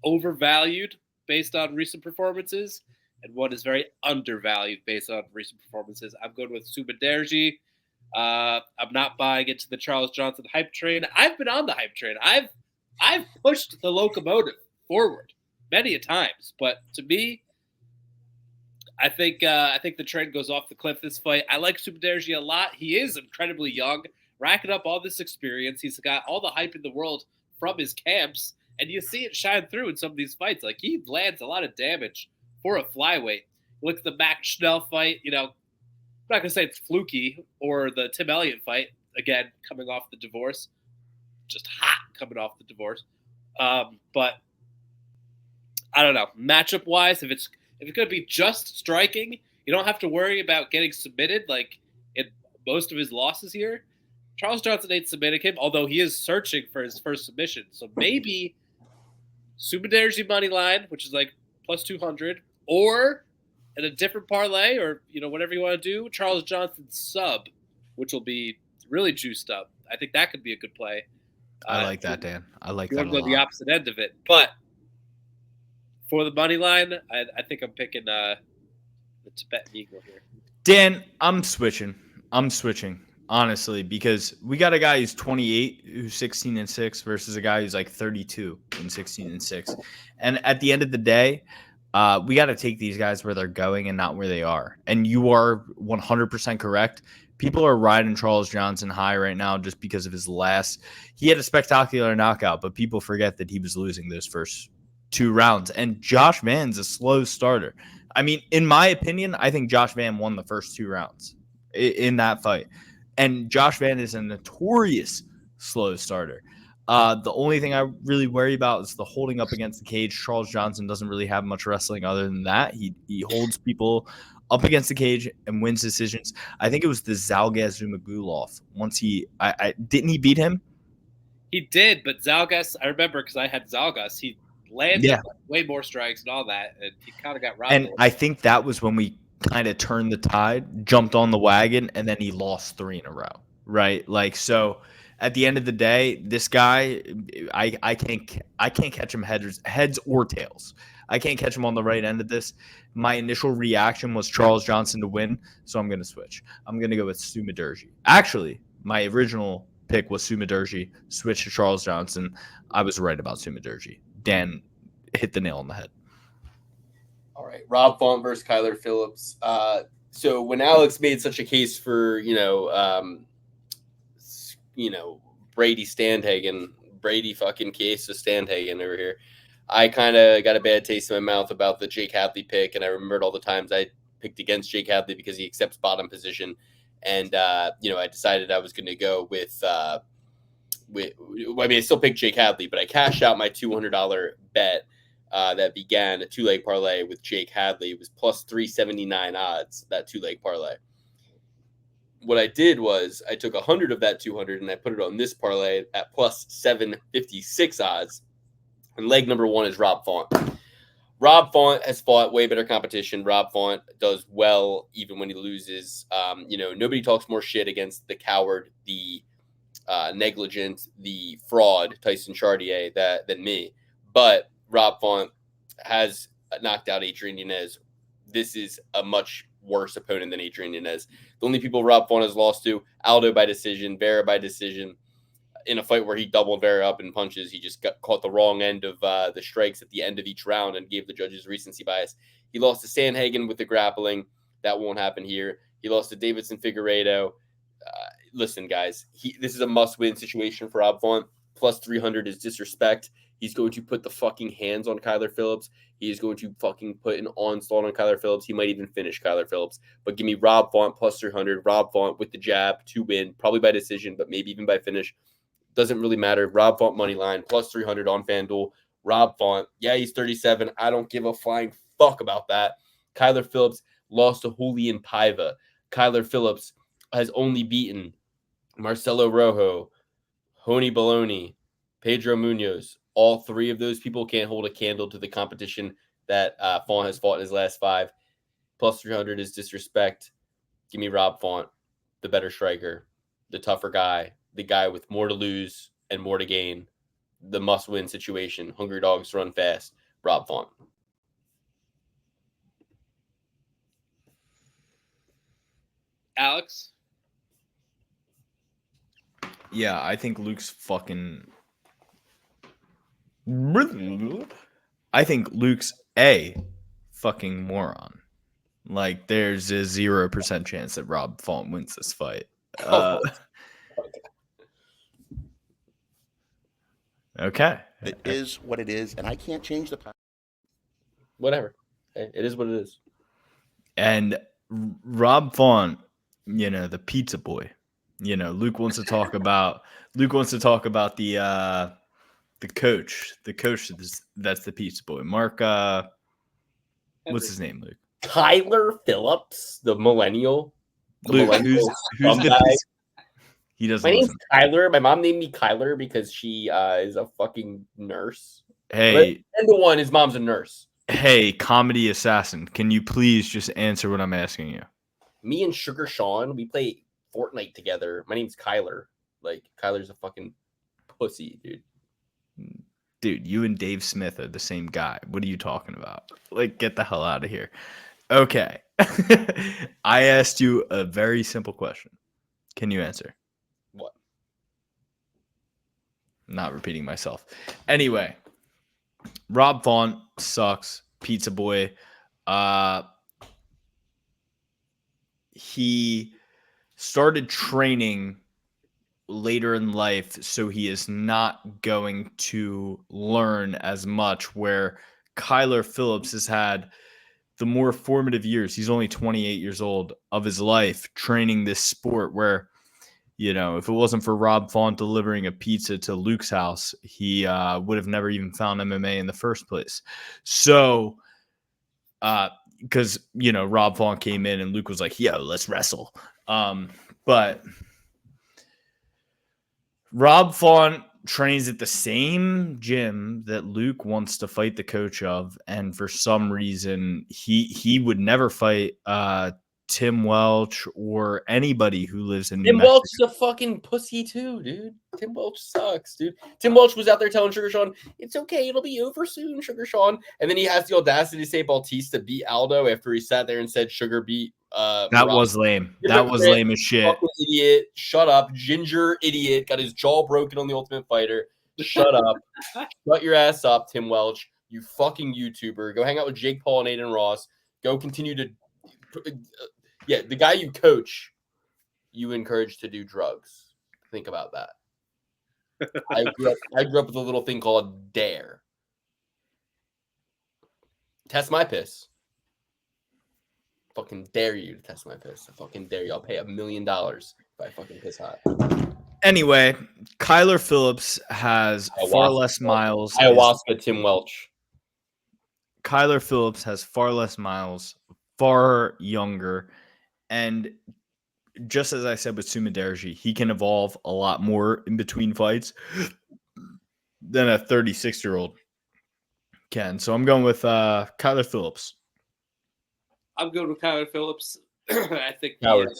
overvalued based on recent performances, and one is very undervalued based on recent performances. I'm going with Subaderji. I'm not buying into the Charles Johnson hype train. I've been on the hype train. I've pushed the locomotive forward many a times, but to me, I think the train goes off the cliff this fight. I like Subaderji a lot. He is incredibly young, racking up all this experience. He's got all the hype in the world from his camps, and you see it shine through in some of these fights. Like, he lands a lot of damage for a flyweight. Look at the Max Schnell fight. I'm not going to say it's fluky, or the Tim Elliott fight, again, coming off the divorce. Just hot coming off the divorce. But I don't know. Matchup-wise, if it's going to be just striking, you don't have to worry about getting submitted like in most of his losses here. Charles Johnson ain't submitting him, although he is searching for his first submission. So maybe Subaderji money line, which is like plus 200, or in a different parlay, or whatever you want to do, Charles Johnson sub, which will be really juiced up. I think that could be a good play. I like that, Dan. I like that a You want to lot. go the opposite end of it, but for the money line, I think I'm picking the Tibetan Eagle here. Dan, I'm switching, honestly, because we got a guy who's 28, who's 16-6 versus a guy who's like 32 and 16-6. And at the end of the day, we got to take these guys where they're going and not where they are. And you are 100% correct. People are riding Charles Johnson high right now just because of his he had a spectacular knockout, but people forget that he was losing those first 2 rounds. And Josh Van's a slow starter. I mean, in my opinion, I think Josh Van won the first 2 rounds in that fight. And Josh Van is a notorious slow starter. The only thing I really worry about is the holding up against the cage. Charles Johnson doesn't really have much wrestling other than that. He holds people up against the cage and wins decisions. I think it was the Zalgas Zumagulov. Once didn't he beat him? He did, but Zalgas, I remember because I had Zalgas. He landed way more strikes and all that, and he kind of got robbed. And I think that was when we kind of turned the tide, jumped on the wagon, and then he lost 3 in a row, right? Like, so at the end of the day, this guy, I can't catch him heads or tails. I can't catch him on the right end of this. My initial reaction was Charles Johnson to win, so I'm going to switch. I'm going to go with Sumaderji. Actually, my original pick was Sumaderji, switch to Charles Johnson. I was right about Sumaderji. Dan hit the nail on the head. All right, Rob Font versus Kyler Phillips. So when Alex made such a case for Brady fucking case of Standhagen over here, I kind of got a bad taste in my mouth about the Jake Hadley pick, and I remembered all the times I picked against Jake Hadley because he accepts bottom position, and I decided I was going to go with. I still picked Jake Hadley, but I cashed out my $200 bet that began a 2-leg parlay with Jake Hadley. It was plus 379 odds, that 2-leg parlay. What I did was I took 100 of that 200 and I put it on this parlay at plus 756 odds. And leg number 1 is Rob Font. Rob Font has fought way better competition. Rob Font does well even when he loses. Nobody talks more shit against the coward, the negligent, the fraud, Tyson Chartier than me. But Rob Font has knocked out Adrian Yanez. This is a much worse opponent than Adrian Yanez. The only people Rob Font has lost to, Aldo by decision, Vera by decision. In a fight where he doubled Vera up in punches, he just got caught the wrong end of the strikes at the end of each round and gave the judges recency bias. He lost to Sandhagen with the grappling. That won't happen here. He lost to Davidson Figueiredo. Listen, guys, this is a must-win situation for Rob Font. Plus 300 is disrespect. He's going to put the fucking hands on Kyler Phillips. He is going to fucking put an onslaught on Kyler Phillips. He might even finish Kyler Phillips. But give me Rob Font plus 300. Rob Font with the jab to win, probably by decision, but maybe even by finish. Doesn't really matter. Rob Font money line plus 300 on FanDuel. Rob Font, yeah, he's 37. I don't give a flying fuck about that. Kyler Phillips lost to Julian Paiva. Kyler Phillips has only beaten Marcelo Rojo, Honi Baloney, Pedro Munoz. All 3 of those people can't hold a candle to the competition that Font has fought in his last 5. Plus 300 is disrespect. Give me Rob Font, the better striker, the tougher guy, the guy with more to lose and more to gain, the must-win situation. Hungry dogs run fast. Rob Font. Alex? Yeah, I think Luke's fucking. I think Luke's a fucking moron. Like, there's a 0% chance that Rob Font wins this fight. Okay. It is what it is, and I can't change the past. Whatever. It is what it is. And Rob Font, the pizza boy. Luke wants to talk about the coach. The coach that's the pizza boy. Mark what's his name, Luke? Kyler Phillips, the millennial. Luke, who's the pizza? He doesn't. My name's Kyler. My mom named me Kyler because she is a fucking nurse. Hey, 10-1, his mom's a nurse. Hey, comedy assassin, can you please just answer what I'm asking you? Me and Sugar Sean, we play Fortnite together. My name's Kyler. Like, Kyler's a fucking pussy, dude. Dude, you and Dave Smith are the same guy. What are you talking about? Like, get the hell out of here. Okay. I asked you a very simple question. Can you answer? What? Not repeating myself. Anyway, Rob Font sucks. Pizza boy. He started training later in life, so he is not going to learn as much, where Kyler Phillips has had the more formative years. He's only 28 years old of his life training this sport where, if it wasn't for Rob Font delivering a pizza to Luke's house, he would have never even found MMA in the first place. So, because, Rob Font came in and Luke was like, yo, let's wrestle. But Rob Font trains at the same gym that Luke wants to fight the coach of, and for some reason he would never fight Tim Welch or anybody who lives in Tim New Mexico. Welch is a fucking pussy too, dude. Tim Welch sucks, dude. Tim Welch was out there telling Sugar Sean, it's okay, it'll be over soon, Sugar Sean. And then he has the audacity to say Bautista beat Aldo after he sat there and said Sugar beat that was lame. That was lame as shit. Idiot. Shut up. Ginger idiot. Got his jaw broken on the Ultimate Fighter. Shut up. Shut your ass up, Tim Welch. You fucking YouTuber. Go hang out with Jake Paul and Aiden Ross. Go continue to... the guy you coach, you encourage to do drugs. Think about that. I grew up with a little thing called Dare. Test my piss. Fucking dare you to test my piss. I fucking dare you. I'll pay $1 million if I fucking piss hot. Anyway, Kyler Phillips has far less miles. Ayahuasca Tim Welch. Kyler Phillips has far less miles, far younger, and just as I said with Sumaderji, he can evolve a lot more in between fights than a 36-year-old can. So I'm going with Kyler Phillips. I'm going with Kyler Phillips. I think Cowards.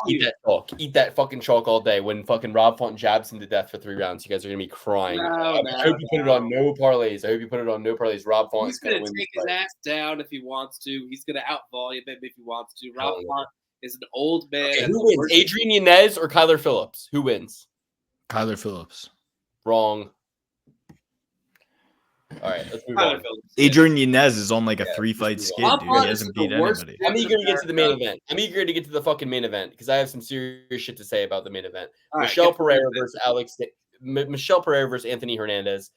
Eat that chalk. Eat that fucking chalk all day. When fucking Rob Font jabs him to death for 3 rounds, you guys are gonna be crying. I hope you put it on no parlays. Rob Font is gonna take his ass down if he wants to. He's gonna outvolume him if he wants to. Rob Font is an old man. Okay, who wins? Adrian Yanez or Kyler Phillips? Who wins? Kyler Phillips. Wrong. All right, let's move on. Adrian Yanez is on like a 3-fight skid, dude. He hasn't beat anybody. I'm eager to get to the main event. I'm eager to get to the fucking main event because I have some serious shit to say about the main event. Michelle Pereira versus Anthony Hernandez.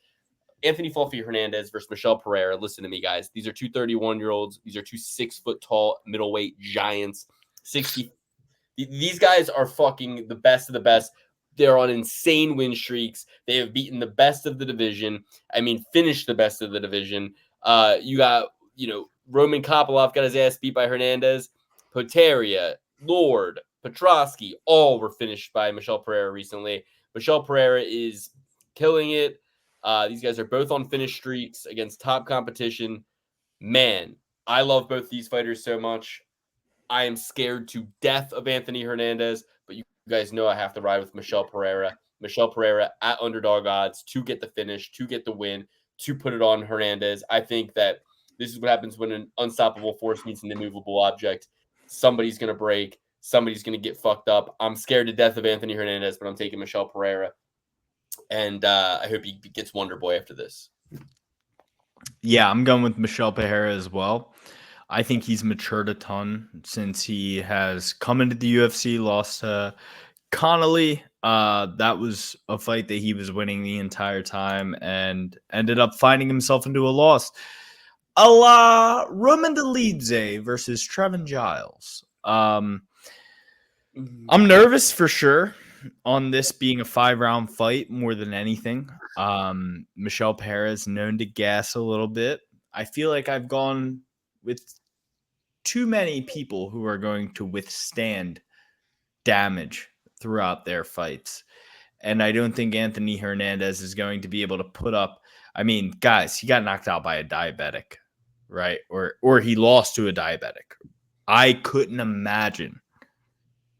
Anthony Fluffy Hernandez versus Michelle Pereira. Listen to me, guys. These are two 31-year-olds. These are two 6-foot-tall middleweight giants. 60. These guys are fucking the best of the best. They're on insane win streaks. They have beaten the best of the division. I mean, finished the best of the division. You got, Roman Kopylov got his ass beat by Hernandez. Poteria, Lord, Petrosky, all were finished by Michelle Pereira recently. Michelle Pereira is killing it. These guys are both on finish streaks against top competition. Man, I love both these fighters so much. I am scared to death of Anthony Hernandez, but you guys know I have to ride with Michelle Pereira. Michelle Pereira at underdog odds to get the finish, to get the win, to put it on Hernandez. I think that this is what happens when an unstoppable force meets an immovable object. Somebody's going to break. somebody's going to get fucked up. I'm scared to death of Anthony Hernandez, but I'm taking Michel Pereira. And I hope he gets Wonder Boy after this. Yeah, I'm going with Michel Pereira as well. I think he's matured a ton since he has come into the UFC, lost to Connolly. That was a fight that he was winning the entire time and ended up finding himself into a loss. A la Roman versus Trevin Giles. I'm nervous for sure on this being a 5-round fight more than anything. Michel Pereira is known to gas a little bit. I feel like I've gone with too many people who are going to withstand damage throughout their fights. And I don't think Anthony Hernandez is going to be able to put up. I mean, guys, he got knocked out by a diabetic, right? Or he lost to a diabetic. I couldn't imagine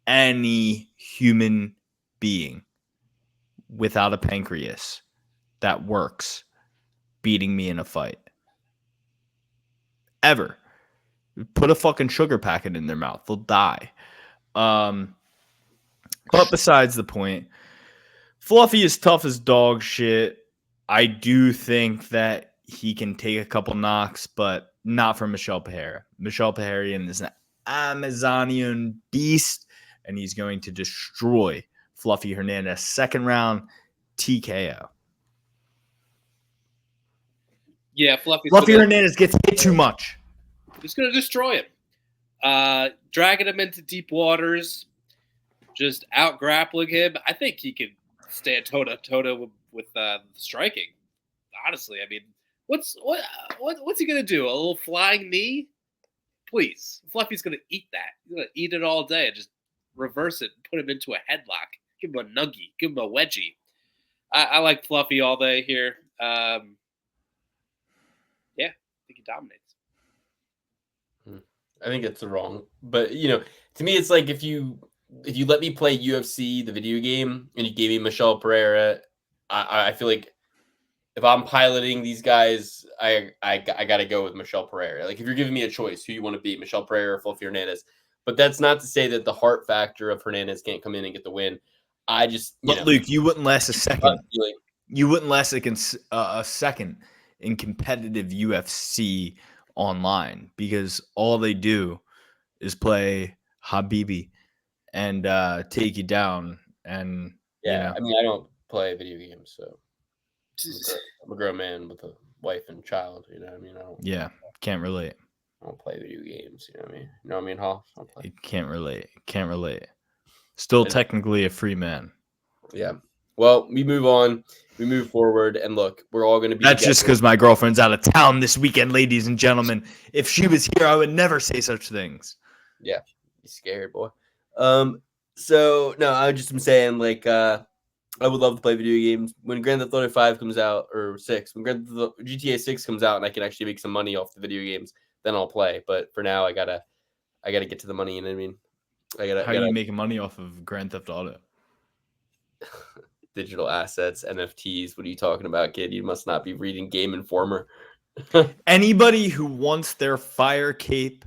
any human being without a pancreas that works beating me in a fight. Ever. Put a fucking sugar packet in their mouth. They'll die. But besides the point, Fluffy is tough as dog shit. I do think that he can take a couple knocks, but not from Michel Pereira. Michel Pereira is an Amazonian beast, and he's going to destroy Fluffy Hernandez. Second round, TKO. Yeah, Fluffy Hernandez gets hit too much. He's going to destroy him. Dragging him into deep waters, just out grappling him. I think he can stand toe-to-toe with striking. Honestly, I mean, what's he going to do? A little flying knee? Please. Fluffy's going to eat that. He's going to eat it all day and just reverse it and put him into a headlock. Give him a nuggie. Give him a wedgie. I like Fluffy all day here. Yeah, I think he dominates. I think it's wrong. But, to me, it's like if you let me play UFC, the video game, and you gave me Michel Pereira, I feel like if I'm piloting these guys, I got to go with Michel Pereira. Like, if you're giving me a choice, who you want to beat, Michel Pereira or Fluffy Hernandez. But that's not to say that the heart factor of Hernandez can't come in and get the win. I just, Luke, you wouldn't last a second. You wouldn't last a second in competitive UFC online because all they do is play Habibi and take you down. And I mean, I don't play video games, so I'm a grown man with a wife and child. You know what I mean? Can't relate. I don't play video games. You know what I mean? Hoff? Can't relate. Still technically a free man. Yeah. Well, we move on. We move forward, and look, we're all going to be. That's just because my girlfriend's out of town this weekend, ladies and gentlemen. If she was here, I would never say such things. Yeah, you scared, boy. So no, I just am saying, like, I would love to play video games when Grand Theft Auto 5 comes out, or 6. When GTA 6 comes out, and I can actually make some money off the video games, then I'll play. But for now, I gotta get to the money. You know what I mean? How are you making money off of Grand Theft Auto? Digital assets, NFTs. What are you talking about, kid? You must not be reading Game Informer. Anybody who wants their fire cape,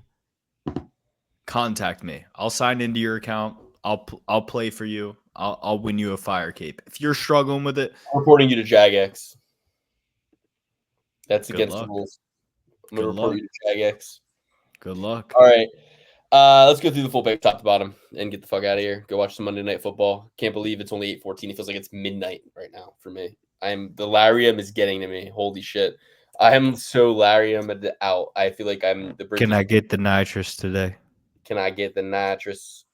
contact me. I'll sign into your account. I'll play for you. I'll win you a fire cape. If you're struggling with it, I'm reporting you to JagX. That's Good against luck. the rules. I'm Good gonna report luck. you to JagX. Good luck. All right. Let's go through the full pick top to bottom and get the fuck out of here. Go watch some Monday Night Football. Can't believe it's only 8:14. It feels like it's midnight right now for me. The Larium is getting to me. Holy shit. I am so Larium out. I feel like I'm the Can I get the nitrous today? Can I get the nitrous?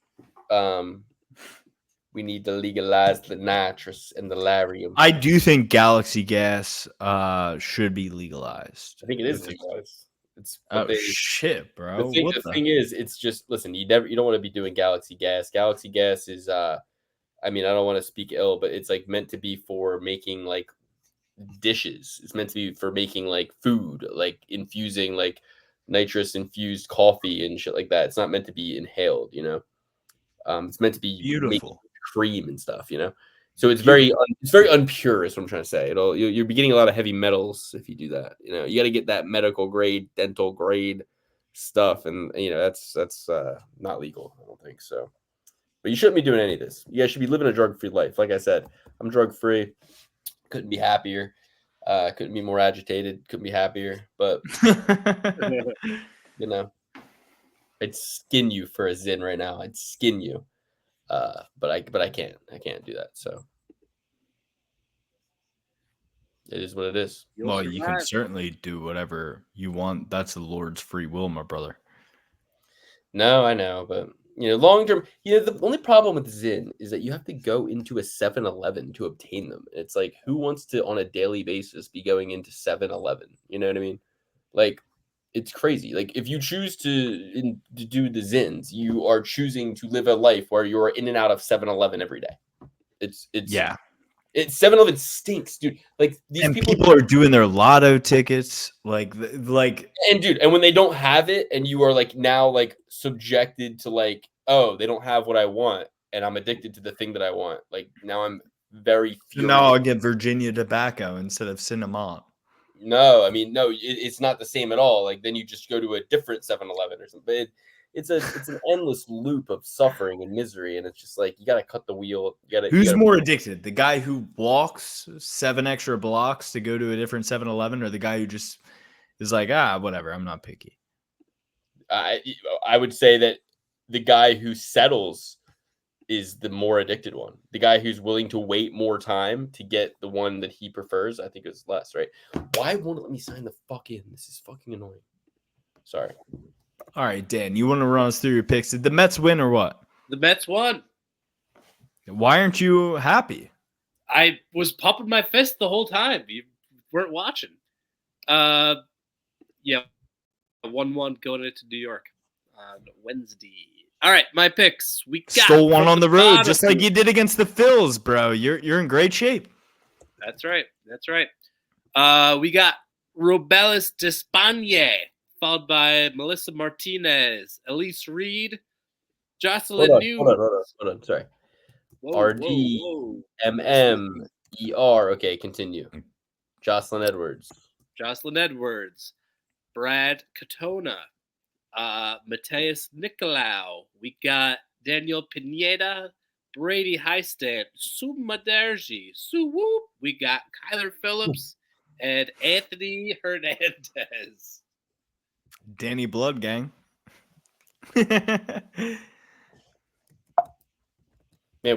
We need to legalize the nitrous and the Larium. I do think Galaxy Gas should be legalized. I think it is legalized. It's shit, bro. The thing is, it's just listen. You don't want to be doing Galaxy Gas. Galaxy Gas is, I mean, I don't want to speak ill, but it's like meant to be for making like dishes. It's meant to be for making like food, like infusing like nitrous infused coffee and shit like that. It's not meant to be inhaled, It's meant to be beautiful cream and stuff, So it's very unpure is what I'm trying to say. You'll be getting a lot of heavy metals if you do that. You got to get that medical grade, dental grade stuff, and that's not legal. I don't think so. But you shouldn't be doing any of this. You guys should be living a drug-free life. Like I said, I'm drug-free. Couldn't be happier. Couldn't be more agitated. Couldn't be happier. But I'd skin you for a Zin right now. I'd skin you. But I can't. I can't do that. So it is what it is. Well, you can certainly do whatever you want. That's the Lord's free will, my brother. No, I know, but long term, the only problem with Zin is that you have to go into a 7-Eleven to obtain them. It's like, who wants to on a daily basis be going into 7-Eleven? You know what I mean? Like, it's crazy. Like, if you choose to do the Zins, you are choosing to live a life where you are in and out of 7-Eleven every day. It's 7-Eleven stinks, dude. Like, these people are doing their lotto tickets, like, and when they don't have it, and you are like now like subjected to like, oh, they don't have what I want, and I'm addicted to the thing that I want. Like, now I'm very furious. Now I'll get Virginia tobacco instead of cinnamon. No, I mean, no, it's not the same at all. Like, then you just go to a different 7-Eleven or something. But it's an endless loop of suffering and misery, and it's just like, you got to cut the wheel. Who's more addicted? The guy who walks 7 extra blocks to go to a different 7-Eleven, or the guy who just is like, whatever, I'm not picky? I would say that the guy who settles is the more addicted one. The guy who's willing to wait more time to get the one that he prefers, I think, is less, right? Why won't it let me sign the fuck in? This is fucking annoying. Sorry. All right, Dan, you want to run us through your picks? Did the Mets win or what? The Mets won. Why aren't you happy? I was pumping my fist the whole time. You weren't watching. 1-1 going into New York on Wednesday. All right, my picks. We got stole one on the road, just like you did against the Phils, bro. You're in great shape. That's right. We got Robelis Despagne, followed by Melissa Martinez, Elise Reed, Jocelyn News. Hold on. Sorry. RDMMER. Okay, continue. Jocelyn Edwards, Brad Katona, Mateus Nicolau. We got Daniel Pineda, Brady Highstand, Sue Maderji, Sue Whoop. We got Kyler Phillips and Anthony Hernandez. Danny Blood Gang. Man,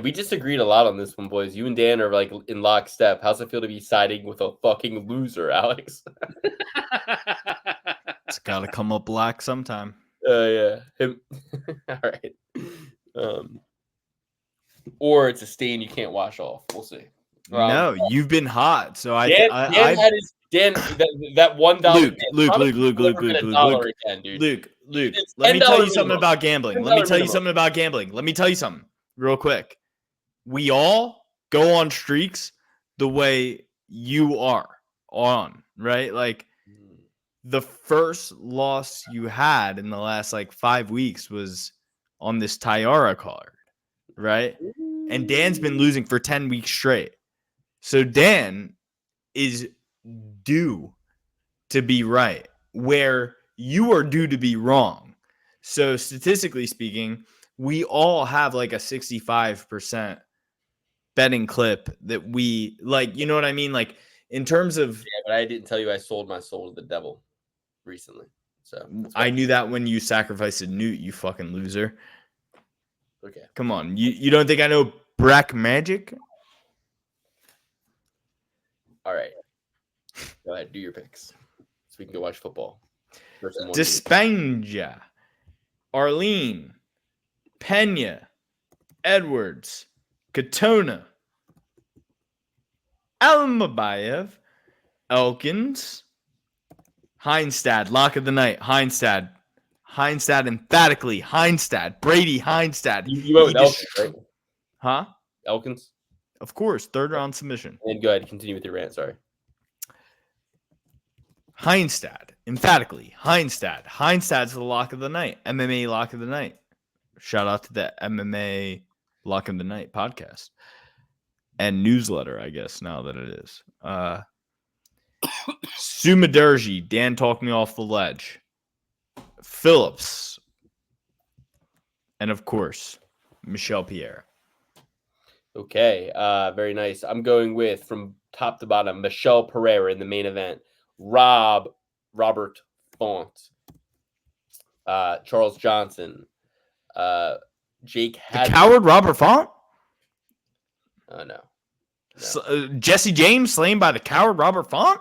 we disagreed a lot on this one, boys. You and Dan are like in lockstep. How's it feel to be siding with a fucking loser, Alex? It's got to come up black sometime. Yeah. All right. Or it's a stain you can't wash off. We'll see. No, you've been hot. So Dan had his that $1. Luke. Let me tell you something about gambling. Let me tell you something real quick. We all go on streaks the way you are on, right? Like, the first loss you had in the last 5 weeks was on this Tyara card, right? And Dan's been losing for 10 weeks straight. So Dan is due to be right where you are due to be wrong. So statistically speaking, we all have a 65% betting clip that we you know what I mean? In terms of... Yeah, but I didn't tell you I sold my soul to the devil recently. So I knew that when you sacrificed a newt, you fucking loser. Okay. Come on. You don't think I know Brack Magic? All right. Go ahead, do your picks so we can go watch football. Despanja, Arlene, Pena, Edwards, Katona, Almabayev, Elkins, Heinstad, lock of the night, Heinstad emphatically, Brady Heinstad. You went with Elkins, right? Huh? Elkins? Of course, third round submission. And go ahead, continue with your rant, sorry. Heinstad, emphatically, Heinstad's the lock of the night, MMA lock of the night. Shout out to the MMA lock of the night podcast and newsletter, I guess, now that it is. Sumaderji, Dan talked me off the ledge. Phillips. And of course, Michelle Pereira. Okay, very nice. I'm going with, from top to bottom, Michelle Pereira in the main event. Robert Font. Charles Johnson. Jake Hadley. The coward Robert Font? Oh, no. Jesse James slain by the coward Robert Font?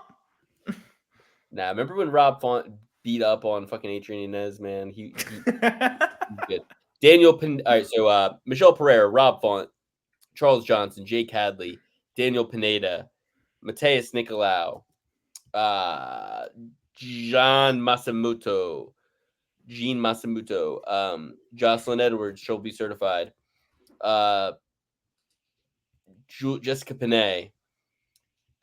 Nah, remember when Rob Font beat up on fucking Adrian Hernandez, man? He's good. All right, so Michelle Pereira, Rob Font, Charles Johnson, Jake Hadley, Daniel Pineda, Mateus Nicolau, Jean Masamuto, Jocelyn Edwards, she'll be certified, Jessica Panay,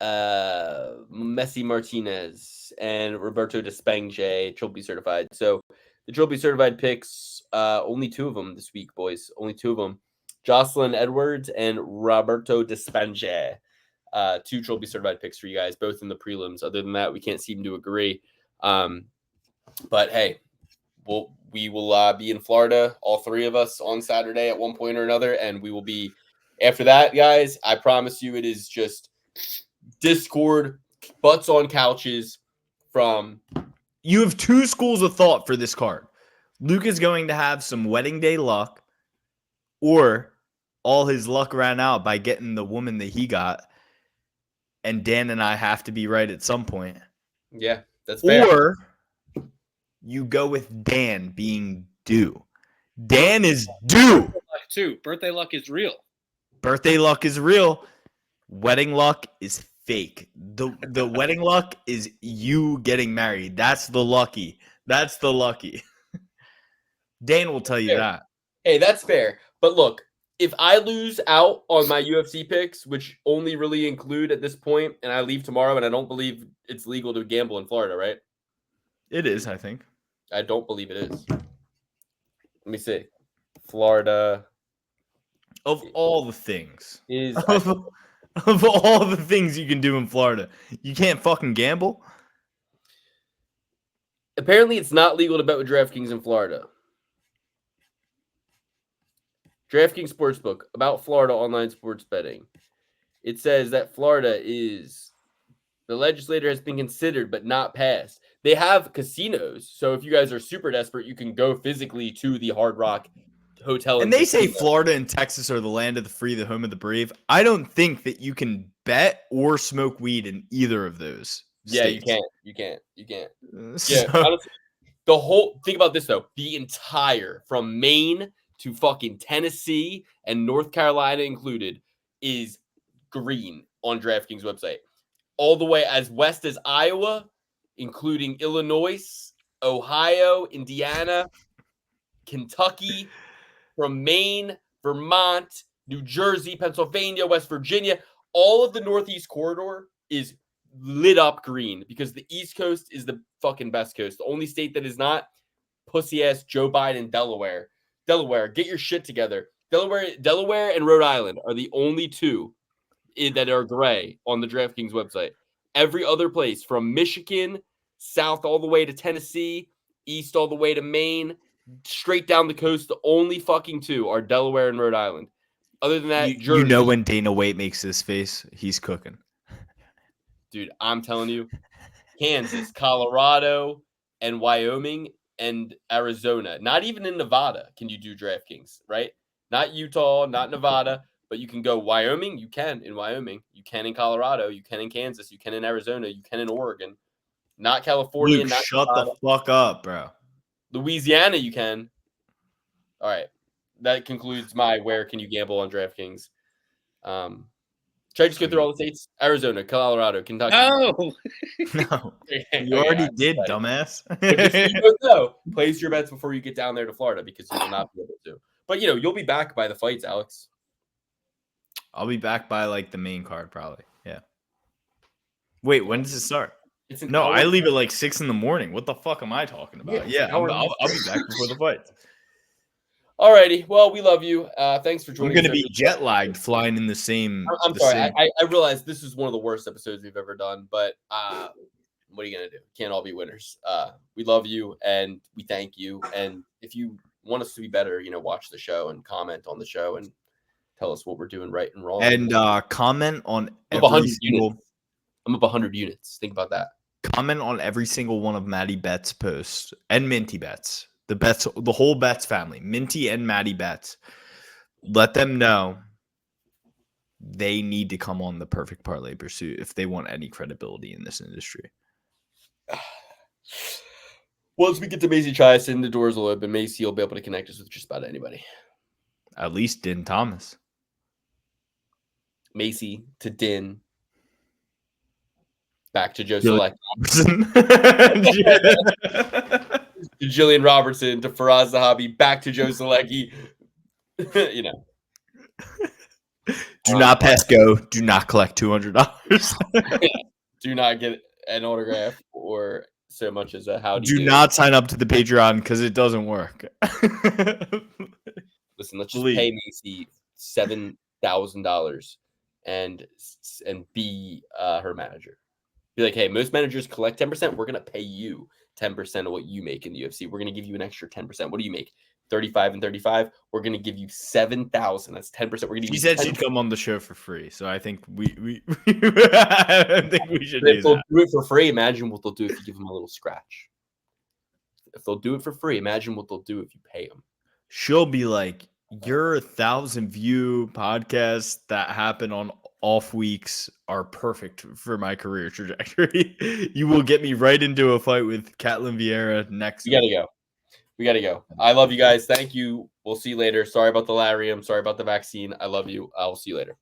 Messi Martinez, and Roberto Despenge, Trilby certified. So the Trilby certified picks, only 2 of them this week, boys. Only 2 of them. Jocelyn Edwards and Roberto Despenge. 2 Trilby certified picks for you guys, both in the prelims. Other than that, we can't seem to agree. But hey, we will be in Florida, all 3 of us, on Saturday at one point or another, and we will be after that, guys. I promise you, it is just Discord, butts on couches from. You have 2 schools of thought for this card. Luke is going to have some wedding day luck, or all his luck ran out by getting the woman that he got, and Dan and I have to be right at some point. Yeah, that's fair. Or you go with Dan being due. Dan is due. Birthday luck is real. Birthday luck is real. Wedding luck is fake. The wedding luck is you getting married. That's the lucky. Dan will tell you that. Hey, that's fair. But look, if I lose out on my UFC picks, which only really include at this point, and I leave tomorrow, and I don't believe it's legal to gamble in Florida, right? It is, I think. I don't believe it is. Let me see. Florida. Of all the things. Is of all the things you can do in Florida, you can't fucking gamble? Apparently, it's not legal to bet with DraftKings in Florida. DraftKings Sportsbook, about Florida online sports betting. It says that Florida is, the legislator has been considered but not passed. They have casinos, so if you guys are super desperate, you can go physically to the Hard Rock Hotel. And they say Florida and Texas are the land of the free, the home of the brave. I don't think that you can bet or smoke weed in either of those. Yeah, states. you can't. So, Yeah, honestly, the whole, think about this though, the entire, from Maine to fucking Tennessee and North Carolina included, is green on DraftKings website. All the way as west as Iowa, including Illinois, Ohio, Indiana, Kentucky, from Maine, Vermont, New Jersey, Pennsylvania, West Virginia, all of the Northeast corridor is lit up green because the East Coast is the fucking best coast. The only state that is not, pussy-ass Joe Biden, Delaware. Delaware, get your shit together. Delaware and Rhode Island are the only 2 that are gray on the DraftKings website. Every other place, from Michigan, south all the way to Tennessee, east all the way to Maine, straight down the coast, the only fucking 2 are Delaware and Rhode Island. Other than that, Jersey. You know when Dana White makes this face, he's cooking. Dude, I'm telling you, Kansas, Colorado, and Wyoming, and Arizona. Not even in Nevada can you do DraftKings, right? Not Utah, not Nevada, but you can go Wyoming. You can in Wyoming. You can in Colorado. You can in Kansas. You can in Arizona. You can in Oregon. Not California. Luke, not shut Nevada. the fuck up, bro. Louisiana, you can. All right. That concludes my where can you gamble on DraftKings. Should I just go through all the states? Arizona, Colorado, Kentucky. No. You already did, dumbass. Place your bets before you get down there to Florida because you will not be able to. But, you'll be back by the fights, Alex. I'll be back by, like, the main card, probably. Yeah. Wait, when does it start? I leave at, like, 6 in the morning. What the fuck am I talking about? Yeah, I'll be back before the fight. Alrighty. Well, we love you. Thanks for joining us. I'm going to be jet lagged flying in the same. I'm sorry. I realize this is one of the worst episodes we've ever done, but what are you going to do? Can't all be winners. We love you and we thank you. And if you want us to be better, watch the show and comment on the show and tell us what we're doing right and wrong. And comment on I'm up 100 units. Think about that. Comment on every single one of Maddie Betts' posts and Minty Betts. The whole Betts family, Minty and Maddie Betts. Let them know they need to come on the Perfect Parlay Pursuit if they want any credibility in this industry. Once we get to Macy Chiason, the doors will open. Macy will be able to connect us with just about anybody. At least Din Thomas. Macy to Din. Back to Joe Select. To Jillian Robertson, to Faraz Zahabi, back to Joe Selecki. Do not pass go. Do not collect $200. Do not get an autograph or so much as a howdy. Do not sign up to the Patreon because it doesn't work. Listen, let's just pay Macy $7,000 and be her manager. Be like, hey, most managers collect 10%. We're going to pay you 10% of what you make in the UFC. We're going to give you an extra 10%. What do you make? 35 and 35. We're going to give you 7,000. That's 10%. We're going to. She said she'd come on the show for free, so I think we I think we should do if they'll that. do it for free, imagine what they'll do if you give them a little scratch. If they'll do it for free, imagine what they'll do if you pay them. She'll be like, your 1,000-view podcasts that happen on off weeks are perfect for my career trajectory. You will get me right into a fight with Catlin Vieira next week. We gotta go. I love you guys. Thank you. We'll see you later. Sorry about the Larium. Sorry about the vaccine. I love you. I'll see you later.